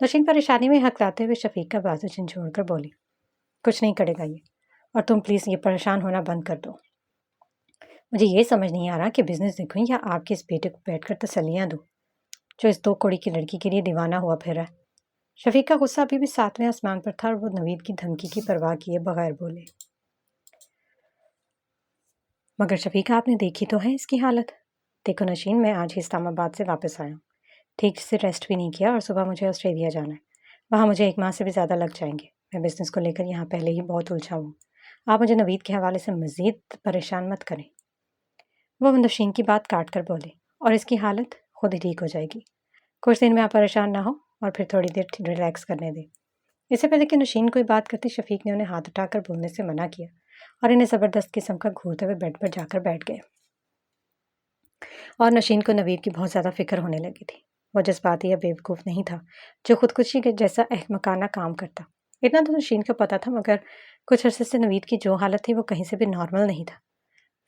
نشین پریشانی میں ہکلاتے ہوئے شفیق کا بازو جھنجھوڑ کر بولی، کچھ نہیں کرے گا یہ، اور تم پلیز یہ پریشان ہونا بند کر دو۔ مجھے یہ سمجھ نہیں آ رہا کہ بزنس دیکھوں یا آپ کے اس بیٹے کو بیٹھ کر تسلیاں دوں جو اس 2 کوڑی کی لڑکی کے لیے دیوانہ ہوا پھر رہا ہے۔ شفیق کا غصہ ابھی بھی 7ویں آسمان پر تھا اور وہ نوید کی دھمکی کی پرواہ کیے بغیر بولے، مگر شفیق آپ نے دیکھی تو ہے اس کی حالت۔ دیکھو نشین، میں آج ہی اسلام آباد سے واپس آیا ہوں، ٹھیک سے ریسٹ بھی نہیں کیا اور صبح مجھے آسٹریلیا جانا ہے۔ وہاں مجھے 1 ماہ سے بھی زیادہ لگ جائیں گے۔ میں بزنس کو لے کر یہاں پہلے ہی بہت الجھا ہوں۔ آپ مجھے نوید کے حوالے سے مزید پریشان مت کریں۔ وہ نشین کی بات کاٹ کر بولے، اور اس کی حالت خود ہی ٹھیک ہو جائے گی۔ کچھ دن میں آپ پریشان نہ ہو اور پھر تھوڑی دیر ریلیکس کرنے دیں۔ اس سے پہلے کہ نشین کوئی بات کرتی شفیق نے انہیں ہاتھ اٹھا کر بولنے سے منع کیا اور انہیں زبردست قسم کا گھورتے ہوئے بیڈ پر جا کر بیٹھ گئے۔ اور نشین کو نوید کی بہت زیادہ فکر ہونے لگی تھی۔ وہ جذباتی یا بیوقوف نہیں تھا جو خودکشی کے جیسا احمقانہ کام کرتا۔ اتنا تو نشین کو پتا تھا مگر کچھ عرصے سے نوید کی جو حالت تھی وہ کہیں سے بھی نارمل نہیں تھا۔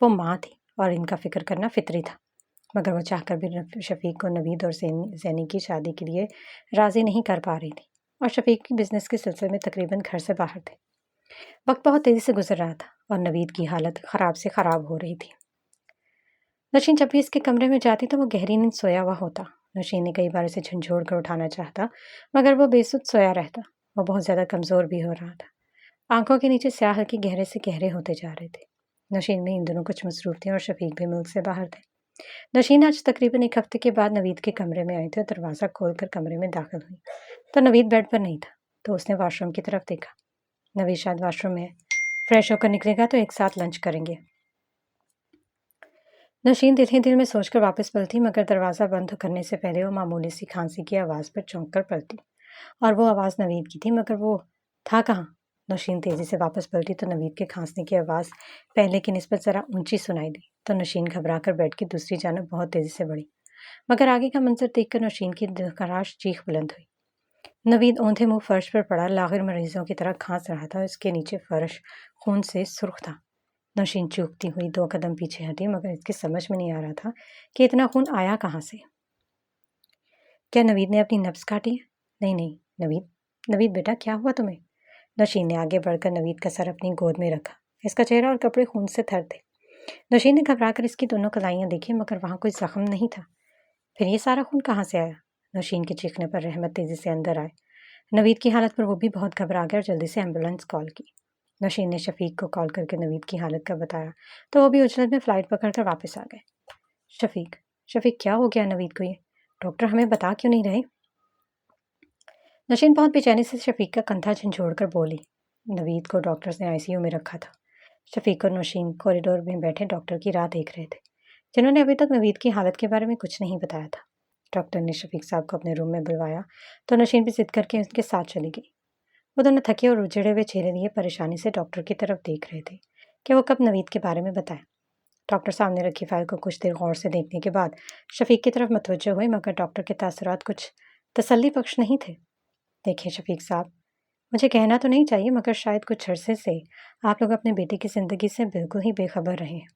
وہ ماں تھی اور ان کا فکر کرنا فطری تھا، مگر وہ چاہ کر بھی شفیق کو نوید اور زینی کی شادی کے لیے راضی نہیں کر پا رہی تھی اور شفیق کی بزنس کے سلسلے میں تقریباً گھر سے باہر تھے۔ وقت بہت تیزی سے گزر رہا تھا اور نوید کی حالت خراب سے خراب ہو رہی تھی۔ نشین جب بھی اس کے کمرے میں جاتی تو وہ گہری نیند سویا ہوا ہوتا۔ نشین نے کئی بار اسے جھنجھوڑ کر اٹھانا چاہتا مگر وہ بے سود سویا رہتا۔ وہ بہت زیادہ کمزور بھی ہو رہا تھا، آنکھوں کے نیچے سیاہ ہلکے گہرے سے گہرے ہوتے جا رہے تھے۔ نشین میں ان دنوں کچھ مصروف تھے اور شفیق بھی ملک سے باہر تھے۔ نشین آج تقریباً 1 ہفتے کے بعد نوید کے کمرے میں آئی تھی اور دروازہ کھول کر کمرے میں داخل ہوئی تو نوید بیڈ پر نہیں تھا، تو اس نے واش روم کی طرف دیکھا۔ نوید شاید واش روم میں ہے، فریش ہو کر نکلے گا تو ایک ساتھ لنچ کریں گے۔ نشین دل ہی دل میں سوچ کر واپس پلٹی مگر دروازہ بند کرنے سے پہلے وہ معمولی سی کھانسی کی آواز پر چونک کر پلٹی اور وہ آواز نوید کی تھی مگر وہ تھا کہاں۔ نشین تیزی سے واپس پلٹی تو نوید کے کھانسنے کی آواز پہلے کی نسبت ذرا اونچی سنائی دی تو نشین گھبرا کر بیڈ کی دوسری جانب بہت تیزی سے بڑھی مگر آگے کا منظر دیکھ کر نشین کی دلخراش چیخ بلند ہوئی۔ نوید اوندھے منہ فرش پر پڑا لاغر مریضوں کی طرح کھانس رہا تھا، اس کے نیچے فرش خون سے سرخ تھا۔ نشین چوکتی ہوئی 2 قدم پیچھے ہٹی مگر اس کی سمجھ میں نہیں آ رہا تھا کہ اتنا خون آیا کہاں سے۔ کیا نوید نے اپنی نبض کاٹی ہے؟ نہیں، نوید بیٹا کیا ہوا تمہیں؟ نشین نے آگے بڑھ کر نوید کا سر اپنی گود میں رکھا، اس کا چہرہ اور کپڑے خون سے تھر تھے۔ نشین نے گھبرا کر اس کی دونوں کلائیاں دیکھی مگر وہاں کوئی زخم نہیں تھا۔ پھر یہ سارا خون کہاں سے آیا؟ نشین کے چیخنے پر رحمت تیزی سے اندر آئے۔ نوید کی حالت پر وہ بھی بہت گھبرا گیا اور جلدی سے ایمبولینس کال کی۔ نشین نے شفیق کو کال کر کے نوید کی حالت کا بتایا تو وہ بھی اجلت میں فلائٹ پکڑ کر واپس آ گئے۔ شفیق کیا ہو گیا نوید کو؟ یہ ڈاکٹر ہمیں بتا کیوں نہیں رہے؟ نشین بہت بے چینی سے شفیق کا کندھا جھنجھوڑ کر بولی، نوید کو ڈاکٹرز نے ICU میں رکھا تھا۔ شفیق اور نشین کوریڈور میں بیٹھے ڈاکٹر کی راہ دیکھ رہے تھے جنہوں نے ابھی تک نوید کی حالت کے بارے میں کچھ نہیں بتایا تھا۔ ڈاکٹر نے شفیق صاحب کو اپنے روم میں بلوایا تو نشین بھی ضد کر کے ان کے ساتھ چلی گئی۔ وہ دونوں تھکے اور اجڑے ہوئے چہرے لیے پریشانی سے ڈاکٹر کی طرف دیکھ رہے تھے کہ وہ کب نوید کے بارے میں بتائے۔ ڈاکٹر سامنے رکھی فائل کو کچھ دیر غور سے دیکھنے کے بعد شفیق کی طرف متوجہ ہوئے مگر ڈاکٹر کے تاثرات کچھ تسلی بخش نہیں تھے۔ دیکھیں شفیق صاحب، مجھے کہنا تو نہیں چاہیے مگر شاید کچھ عرصے سے آپ لوگ اپنے بیٹے کی زندگی سے بالکل ہی بے خبر رہے ہیں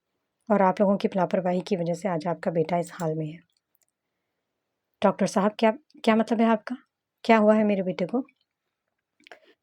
اور آپ لوگوں کی لاپرواہی کی وجہ سے آج آپ کا بیٹا اس حال میں ہے۔ ڈاکٹر صاحب کیا مطلب ہے آپ کا؟ کیا ہوا ہے میرے بیٹے کو؟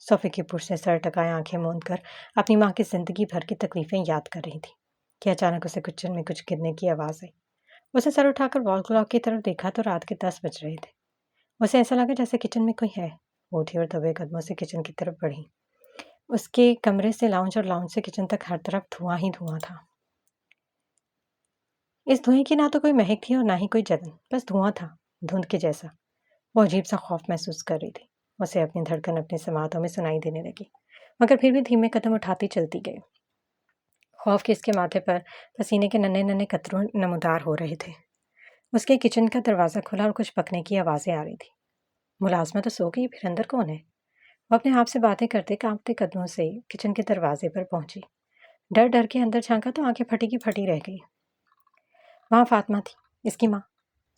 صوفے کی پشت سے سر ٹکائے آنکھیں موند کر اپنی ماں کی زندگی بھر کی تکلیفیں یاد کر رہی تھی کہ اچانک اسے کچن میں کچھ گرنے کی آواز آئی۔ اسے سر اٹھا کر وال کلاک کی طرف دیکھا تو رات کے 10 بج رہے تھے۔ اسے ایسا لگا جیسے کچن میں کوئی ہے۔ وہ اٹھی اور دبے قدموں سے کچن کی طرف بڑھی۔ اس کے کمرے سے لاؤنج اور لاؤنج سے کچن تک ہر طرف دھواں ہی دھواں تھا۔ اس دھوئیں کی نہ تو کوئی مہک تھی اور نہ ہی کوئی جلن، بس دھواں تھا، دھند کے جیسا۔ وہ عجیب سا خوف محسوس کر رہی تھی۔ اسے اپنی دھڑکن اپنے سماعتوں میں سنائی دینے لگی، مگر پھر بھی دھیمے قدم اٹھاتی چلتی گئی۔ خوف کے اس کے ماتھے پر پسینے کے ننھے ننھے قطروں نمودار ہو رہے تھے۔ اس کے کچن کا دروازہ کھلا اور کچھ پکنے کی آوازیں آ رہی تھی۔ ملازمہ تو سو گئی، پھر اندر کون ہے؟ وہ اپنے آپ سے باتیں کرتے کانپتے قدموں سے کچن کے دروازے پر پہنچی۔ ڈر ڈر کے اندر جھانکا تو آنکھیں پھٹی کی پھٹی رہ گئی۔ وہاں فاطمہ تھی، اس کی ماں،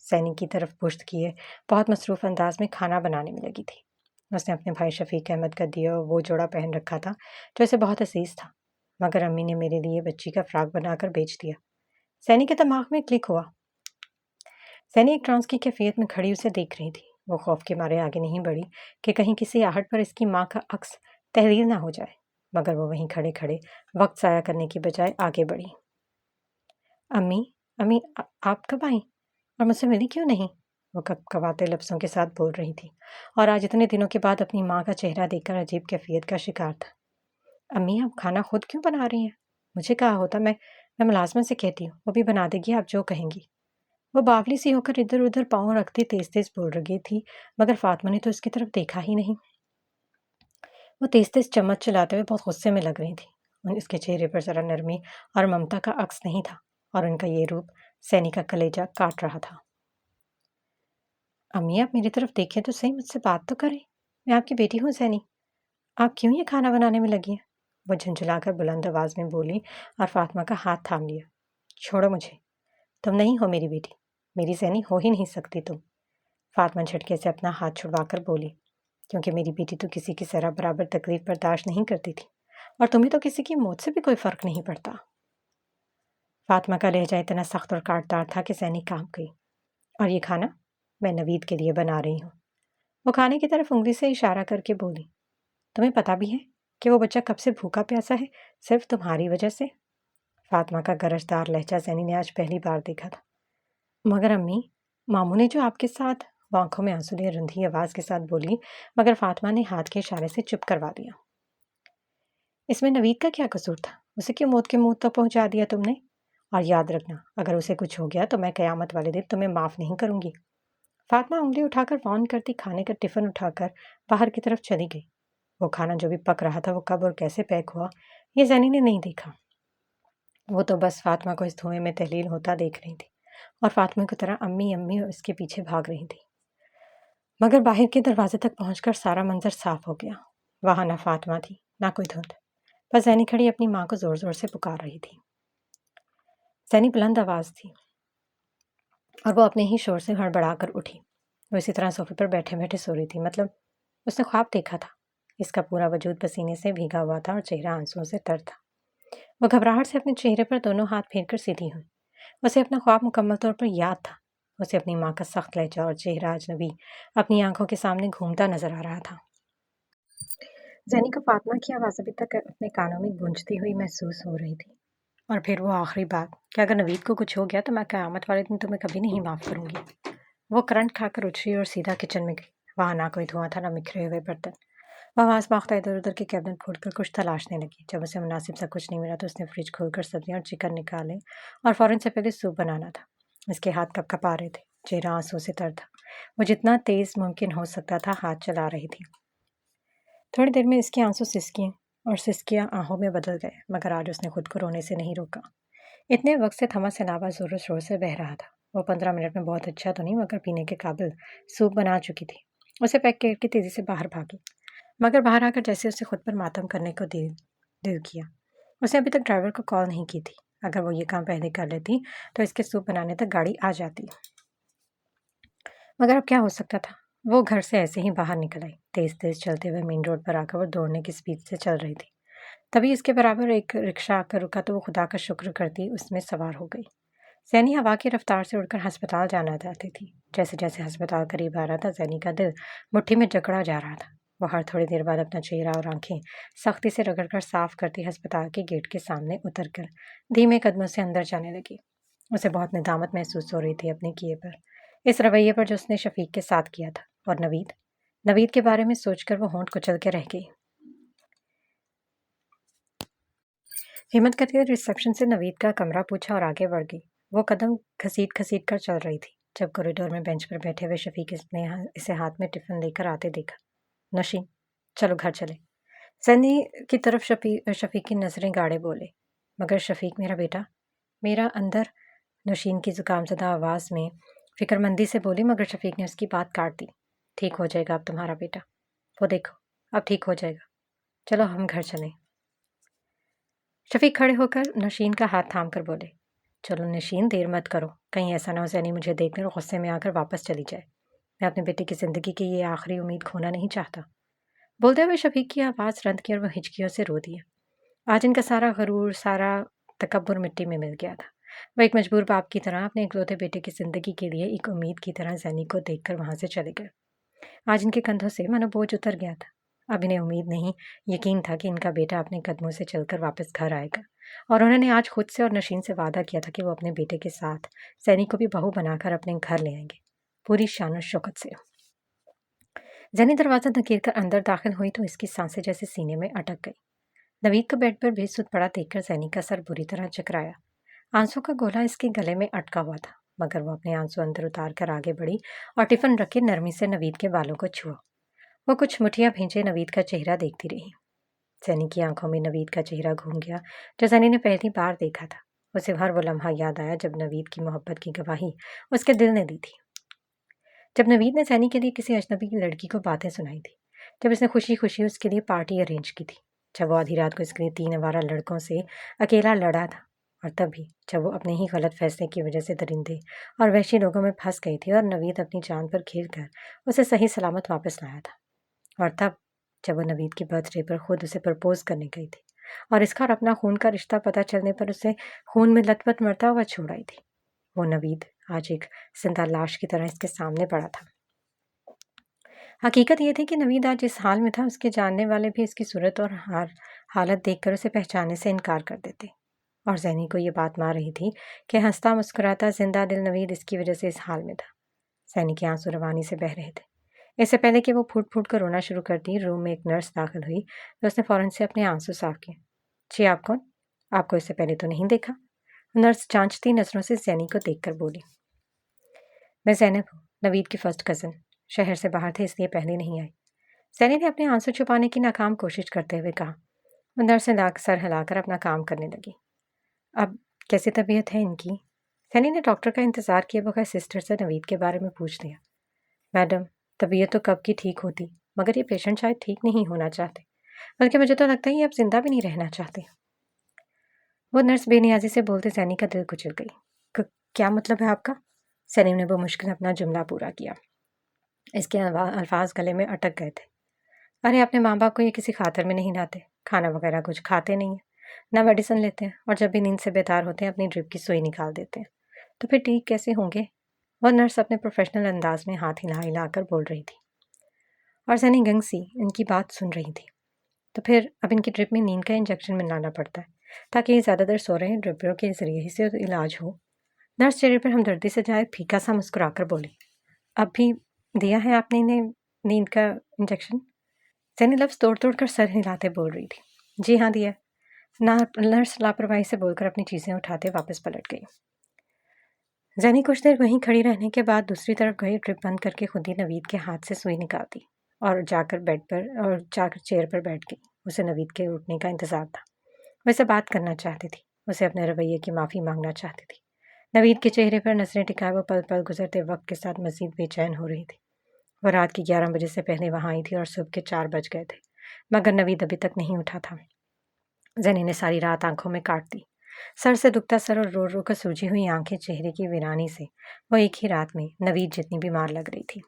سینی کی طرف پشت کیے بہت مصروف انداز میں کھانا بنانے میں لگی تھی۔ اس نے اپنے بھائی شفیق احمد کا دیا وہ جوڑا پہن رکھا تھا جو اسے بہت عزیز تھا، مگر امی نے میرے لیے بچی کا فراک بنا کر بیچ دیا۔ سینی کے دماغ میں کلک ہوا۔ سینی ایک ٹرانس کی کیفیت میں کھڑی اسے دیکھ رہی تھی۔ وہ خوف کے مارے آگے نہیں بڑھی کہ کہیں کسی آہٹ پر اس کی ماں کا عکس تحریر نہ ہو جائے، مگر وہ وہیں کھڑے کھڑے وقت ضائع کرنے کی بجائے آگے بڑھی۔ امی امی آپ کب آئیں اور مجھ سے ملی کیوں نہیں؟ وہ کبکباتے لفظوں کے ساتھ بول رہی تھی اور آج اتنے دنوں کے بعد اپنی ماں کا چہرہ دیکھ کر عجیب کیفیت کا شکار تھا۔ امی آپ کھانا خود کیوں بنا رہی ہیں؟ مجھے کہا ہوتا، میں ملازمت سے کہتی ہوں، وہ بھی بنا دے گی آپ جو کہیں گی۔ وہ باولی سی ہو کر ادھر ادھر پاؤں رکھتی تیز تیز بول رہی تھی، مگر فاطمہ نے تو اس کی طرف دیکھا ہی نہیں۔ وہ تیز تیز چمچ چلاتے ہوئے بہت غصے میں لگ رہی تھی۔ اس کے چہرے پر ذرا نرمی اور ممتا کا عکس نہیں تھا اور ان کا یہ روپ سینی کا کلیجہ کاٹ رہا تھا۔ امی آپ میری طرف دیکھیں تو صحیح، مجھ سے بات تو کریں، میں آپ کی بیٹی ہوں سینی، آپ کیوں یہ کھانا بنانے میں لگی ہیں؟ وہ جھنجھلا کر بلند آواز میں بولی اور فاطمہ کا ہاتھ تھام لیا۔ چھوڑو مجھے، تم نہیں ہو میری بیٹی، میری سینی ہو ہی نہیں سکتی تم۔ فاطمہ جھٹکے سے اپنا ہاتھ چھڑوا کر بولی، کیونکہ میری بیٹی تو کسی کی ذرا برابر تکلیف برداشت نہیں کرتی تھی، اور تمہیں تو کسی کی موت سے بھی کوئی فرق نہیں پڑتا۔ فاطمہ کا لہجہ اتنا سخت اور کاٹدار تھا کہ سینی کانپ گئی۔ اور یہ کھانا میں نوید کے لیے بنا رہی ہوں۔ وہ کھانے کی طرف انگلی سے اشارہ کر کے بولی، تمہیں پتا بھی ہے کہ وہ بچہ کب سے بھوکا پیاسا ہے، صرف تمہاری وجہ سے؟ فاطمہ کا گرجدار لہجہ سینی نے آج پہلی بار دیکھا تھا۔ مگر امی، ماموں نے جو آپ کے ساتھ، وہ آنکھوں میں آنسو لیے رندھی آواز کے ساتھ بولی، مگر فاطمہ نے ہاتھ کے اشارے سے چپ کروا دیا۔ اس میں نوید کا کیا قصور تھا؟ اسے کیوں موت کے منہ تک پہنچا دیا تم نے؟ اور یاد رکھنا، اگر اسے کچھ ہو گیا تو میں قیامت والے دن تمہیں معاف نہیں کروں گی۔ فاطمہ انگلی اٹھا کر فون کرتی کھانے کا ٹفن اٹھا کر باہر کی طرف چلی گئی۔ وہ کھانا جو بھی پک رہا تھا وہ کب اور کیسے پیک ہوا یہ سینی نے نہیں دیکھا۔ وہ تو بس فاطمہ کو اس دھوئیں میں تحلیل ہوتا دیکھ رہی تھی اور فاطمہ کی طرح امی امی اس کے پیچھے بھاگ رہی تھی۔ مگر باہر کے دروازے تک پہنچ کر سارا منظر صاف ہو گیا۔ وہاں نہ فاطمہ تھی نہ کوئی دھند، بس سینی کھڑی اپنی ماں کو زور زور سے پکار رہی تھی۔ سینی بلند آواز تھی اور وہ اپنے ہی شور سے ہڑبڑا کر اٹھی۔ وہ اسی طرح صوفے پر بیٹھے بیٹھے سو رہی تھی، مطلب اس نے خواب دیکھا تھا۔ اس کا پورا وجود پسینے سے بھیگا ہوا تھا اور چہرہ آنسوؤں سے تر تھا۔ وہ گھبراہٹ سے اپنے چہرے پر دونوں ہاتھ پھیر کر سیدھی ہوئی۔ اسے اپنا خواب مکمل طور پر یاد تھا۔ اسے اپنی ماں کا سخت لہجہ اور چہرہ اجنبی اپنی آنکھوں کے سامنے گھومتا نظر آ رہا تھا۔ زینی کو فاطمہ کی آواز ابھی تک اپنے کانوں میں گونجتی ہوئی محسوس ہو رہی تھی۔ اور پھر وہ آخری بات کہ اگر نوید کو کچھ ہو گیا تو میں قیامت والے دن تمہیں کبھی نہیں معاف کروں گی۔ وہ کرنٹ کھا کر اٹھی اور سیدھا کچن میں گئی۔ وہاں نہ کوئی دھواں تھا نہ بکھرے ہوئے برتن۔ وہ آواز باختہ ادھر ادھر کے کیبنٹ کھول کر کچھ تلاشنے لگی۔ جب اسے مناسب سا کچھ نہیں ملا تو اس نے فریج کھول کر سبزیاں اور چکن نکالے اور فوراً سے پہلے سوپ بنانا تھا۔ اس کے ہاتھ کپ کپا رہے تھے، چہرہ آنسو سے تر تھا۔ وہ جتنا تیز ممکن ہو سکتا تھا ہاتھ چلا رہی تھی۔ تھوڑی دیر میں اس کے آنسو سسکیاں اور سسکیاں آہوں میں بدل گئے، مگر آج اس نے خود کو رونے سے نہیں روکا۔ اتنے وقت سے تھما سنابا زور و شور سے بہہ رہا تھا۔ وہ 15 منٹ میں بہت اچھا تو نہیں مگر پینے کے قابل سوپ بنا چکی تھی۔ اسے پیک کر کے تیزی سے باہر بھاگی، مگر باہر آ کر جیسے اسے خود پر ماتم کرنے کو دل کیا۔ اس نے ابھی تک ڈرائیور کو کال نہیں کی تھی۔ اگر وہ یہ کام پہلے کر لیتی تو اس کے سوپ بنانے تک گاڑی آ جاتی۔ مگر اب کیا ہو سکتا تھا؟ وہ گھر سے ایسے ہی باہر نکل آئی۔ تیز تیز چلتے ہوئے مین روڈ پر آ کر وہ دوڑنے کی سپیڈ سے چل رہی تھی۔ تبھی اس کے برابر ایک رکشہ آ کر رکا تو وہ خدا کا شکر کرتی اس میں سوار ہو گئی۔ سینی ہوا کی رفتار سے اڑ کر ہسپتال جانا چاہتی تھی۔ جیسے جیسے ہسپتال قریب آ رہا تھا زینی کا دل مٹھی میں جکڑا جا رہا تھا۔ وہ ہر تھوڑی دیر بعد اپنا چہرہ اور آنکھیں سختی سے رگڑ کر صاف کرتی ہسپتال کے گیٹ کے سامنے اتر کر دھیمے قدموں سے اندر جانے لگی۔ اسے بہت ندامت محسوس ہو رہی تھی اپنے کیے پر، اس رویے پر جو اس نے شفیق کے ساتھ کیا تھا، اور نوید کے بارے میں سوچ کر وہ ہونٹ کچل کے رہ گئی۔ ہمت کر کے ریسیپشن سے نوید کا کمرہ پوچھا اور آگے بڑھ گئی۔ وہ قدم گھسیٹ کر چل رہی تھی جب کوریڈور میں بینچ پر بیٹھے ہوئے شفیق نے اسے ہاتھ میں ٹفن لے کر آتے دیکھا۔ نوشین، چلو گھر چلے۔ سنی کی طرف شفیق کی نظریں گاڑے بولے۔ مگر شفیق میرا بیٹا، میرا اندر، نوشین کی زکام زدہ آواز میں فکر مندی سے بولی، مگر شفیق نے اس کی بات کاٹ دی۔ ٹھیک ہو جائے گا اب تمہارا بیٹا، وہ دیکھو اب ٹھیک ہو جائے گا، چلو ہم گھر چلیں۔ شفیق کھڑے ہو کر نوشین کا ہاتھ تھام کر بولے، چلو نوشین دیر مت کرو، کہیں ایسا نہ ہو زینی مجھے دیکھ کر غصے میں آ کر واپس چلی جائے۔ میں اپنے بیٹے کی زندگی کی یہ آخری امید کھونا نہیں چاہتا۔ بولتے ہوئے شفیق کی آواز رند کی اور وہ ہچکیوں سے رو دیا۔ آج ان کا سارا غرور، سارا تکبر مٹی میں مل گیا تھا۔ وہ ایک مجبور باپ کی طرح اپنے اکلوتے بیٹے کی زندگی کے لیے ایک امید کی طرح زینی کو دیکھ کر وہاں سے چلے گئے۔ آج ان کے کندھوں سے مانو بوجھ اتر گیا تھا۔ اب انہیں امید نہیں، یقین تھا کہ ان کا بیٹا اپنے قدموں سے چل کر واپس گھر آئے گا، اور انہوں نے آج خود سے اور نوشین سے وعدہ کیا تھا کہ وہ اپنے بیٹے کے ساتھ زینی کو بھی بہو بنا کر اپنے گھر لے آئیں گے، پوری شان و شوکت سے۔ زینی دروازہ دھکیل کر اندر داخل ہوئی تو اس کی سانسیں جیسے سینے میں اٹک گئی۔ نوید کو بیڈ پر بے سود پڑا دیکھ کر زینی کا سر بری طرح چکرایا۔ آنسو کا گولا اس کے گلے میں اٹکا ہوا تھا، مگر وہ اپنے آنسو اندر اتار کر آگے بڑھی اور ٹفن رکھ کے نرمی سے نوید کے بالوں کو چھوا۔ وہ کچھ مٹھیاں بھیجے نوید کا چہرہ دیکھتی رہی۔ زینی کی آنکھوں میں نوید کا چہرہ گھوم گیا جو زینی نے پہلی بار دیکھا تھا۔ اسے ہر وہ لمحہ یاد آیا جب نوید کی محبت کی گواہی اس کے دل نے دی تھی، جب نوید نے زینی کے لیے کسی اجنبی کی لڑکی کو باتیں سنائی تھی، جب اس نے خوشی خوشی اس کے لیے پارٹی ارینج کی تھی، جب وہ آدھی رات کو اس کے لیے 3 آوارہ لڑکوں سے اکیلا لڑا تھا، اور تب بھی جب وہ اپنے ہی غلط فیصلے کی وجہ سے درندے اور وحشی لوگوں میں پھنس گئی تھی اور نوید اپنی جان پر کھیل کر اسے صحیح سلامت واپس لایا تھا، اور تب جب وہ نوید کی برتھ ڈے پر خود اسے پرپوز کرنے گئی تھی اور اس کا اور اپنا خون کا رشتہ پتہ چلنے پر اسے خون میں لت پت مرتا ہوا چھوڑ آئی تھی، وہ نوید آج ایک زندہ لاش کی طرح اس کے سامنے پڑا تھا۔ حقیقت یہ تھی کہ نوید آج اس حال میں تھا، اس کے جاننے والے بھی اس کی صورت اور حالت دیکھ کر اسے پہچاننے سے انکار کر دیتے، اور زینی کو یہ بات مار رہی تھی کہ ہنستا مسکراتا زندہ دل نوید اس کی وجہ سے اس حال میں تھا۔ زینی کے آنسو روانی سے بہہ رہے تھے۔ اس سے پہلے کہ وہ پھوٹ پھوٹ کر رونا شروع کرتی، روم میں ایک نرس داخل ہوئی تو اس نے فوراً سے اپنے آنسو صاف کیے۔ جی آپ کون؟ آپ کو اس سے پہلے تو نہیں دیکھا۔ نرس جانچتی نظروں سے زینی کو دیکھ کر بولی، میں زینب ہوں، نوید کی فرسٹ کزن، شہر سے باہر تھے اس لیے پہلے نہیں آئی۔ زینی نے اپنے آنسو چھپانے کی ناکام کوشش کرتے ہوئے کہا۔ وہ نرس سر ہلا کر اپنا کام کرنے لگی۔ اب کیسی طبیعت ہے ان کی؟ زینی نے ڈاکٹر کا انتظار کیے بغیر سسٹر سے نوید کے بارے میں پوچھ لیا۔ میڈم، طبیعت تو کب کی ٹھیک ہوتی، مگر یہ پیشنٹ شاید ٹھیک نہیں ہونا چاہتے، بلکہ مجھے تو لگتا ہے یہ اب زندہ بھی نہیں رہنا چاہتے۔ وہ نرس بے نیازی سے بولتے زینی کا دل کچل گئی۔ کیا مطلب ہے آپ کا؟ زینی نے بمشکل اپنا جملہ پورا کیا۔ اس کے الفاظ گلے میں اٹک گئے تھے۔ ارے اپنے ماں باپ کو یہ کسی خاطر میں نہیں لاتے، کھانا وغیرہ کچھ کھاتے نہیں ہیں، نہ میڈیسن لیتے ہیں، اور جب بھی نیند سے بیدار ہوتے ہیں اپنی ڈرپ کی سوئی نکال دیتے ہیں، تو پھر ٹھیک کیسے ہوں گے؟ وہ نرس اپنے پروفیشنل انداز میں ہاتھ ہلا ہلا کر بول رہی تھی، اور زینی گنگ سی ان کی بات سن رہی تھی۔ تو پھر اب ان کی ڈرپ میں نیند کا انجیکشن ملانا پڑتا ہے تاکہ یہ زیادہ دیر سو رہے ہیں، ڈرپوں کے ذریعے ہی سے علاج ہو۔ نرس چہرے پر ہمدردی سے جائے پھیکا سا مسکرا کر بولی، اب بھی دیا ہے آپ نے انہیں نیند کا انجیکشن؟ زینی لفظ توڑ توڑ کر سر ہلاتے بول رہی تھی، جی ہاں دیا۔ نرس لاپرواہی سے بول کر اپنی چیزیں اٹھاتے واپس پلٹ گئی۔ زینی کچھ دیر وہیں کھڑی رہنے کے بعد دوسری طرف گئی، ڈرپ بند کر کے خود ہی نوید کے ہاتھ سے سوئی نکالتی اور جا کر چیئر پر بیٹھ گئی۔ اسے نوید کے اٹھنے کا انتظار تھا، وہ اسے بات کرنا چاہتی تھی، اسے اپنے رویے کی معافی مانگنا چاہتی تھی۔ نوید کے چہرے پر نظریں ٹکائے وہ پل پل گزرتے وقت کے ساتھ مزید بے چین ہو رہی تھی۔ وہ رات کی 11 بجے سے پہلے وہاں آئی تھی اور صبح کے 4 بج گئے تھے، مگر نوید ابھی تک نہیں اٹھا تھا۔ زینی نے ساری رات آنکھوں میں کاٹ دی، سر سے دکھتا سر اور رو رو کر سوجی ہوئی آنکھیں، چہرے کی ویرانی سے وہ ایک ہی رات میں نوید جتنی بیمار لگ رہی تھی۔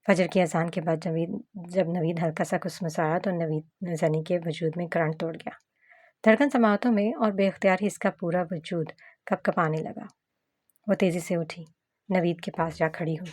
فجر کی اذان کے بعد جب نوید ہلکا سا کسمسایا تو زینی کے وجود میں کرنٹ توڑ گیا، دھڑکن سماعتوں میں، اور بے اختیار ہی اس کا پورا وجود کپ کپانے لگا۔ وہ تیزی سے اٹھی، نوید کے پاس جا کھڑی ہوئی۔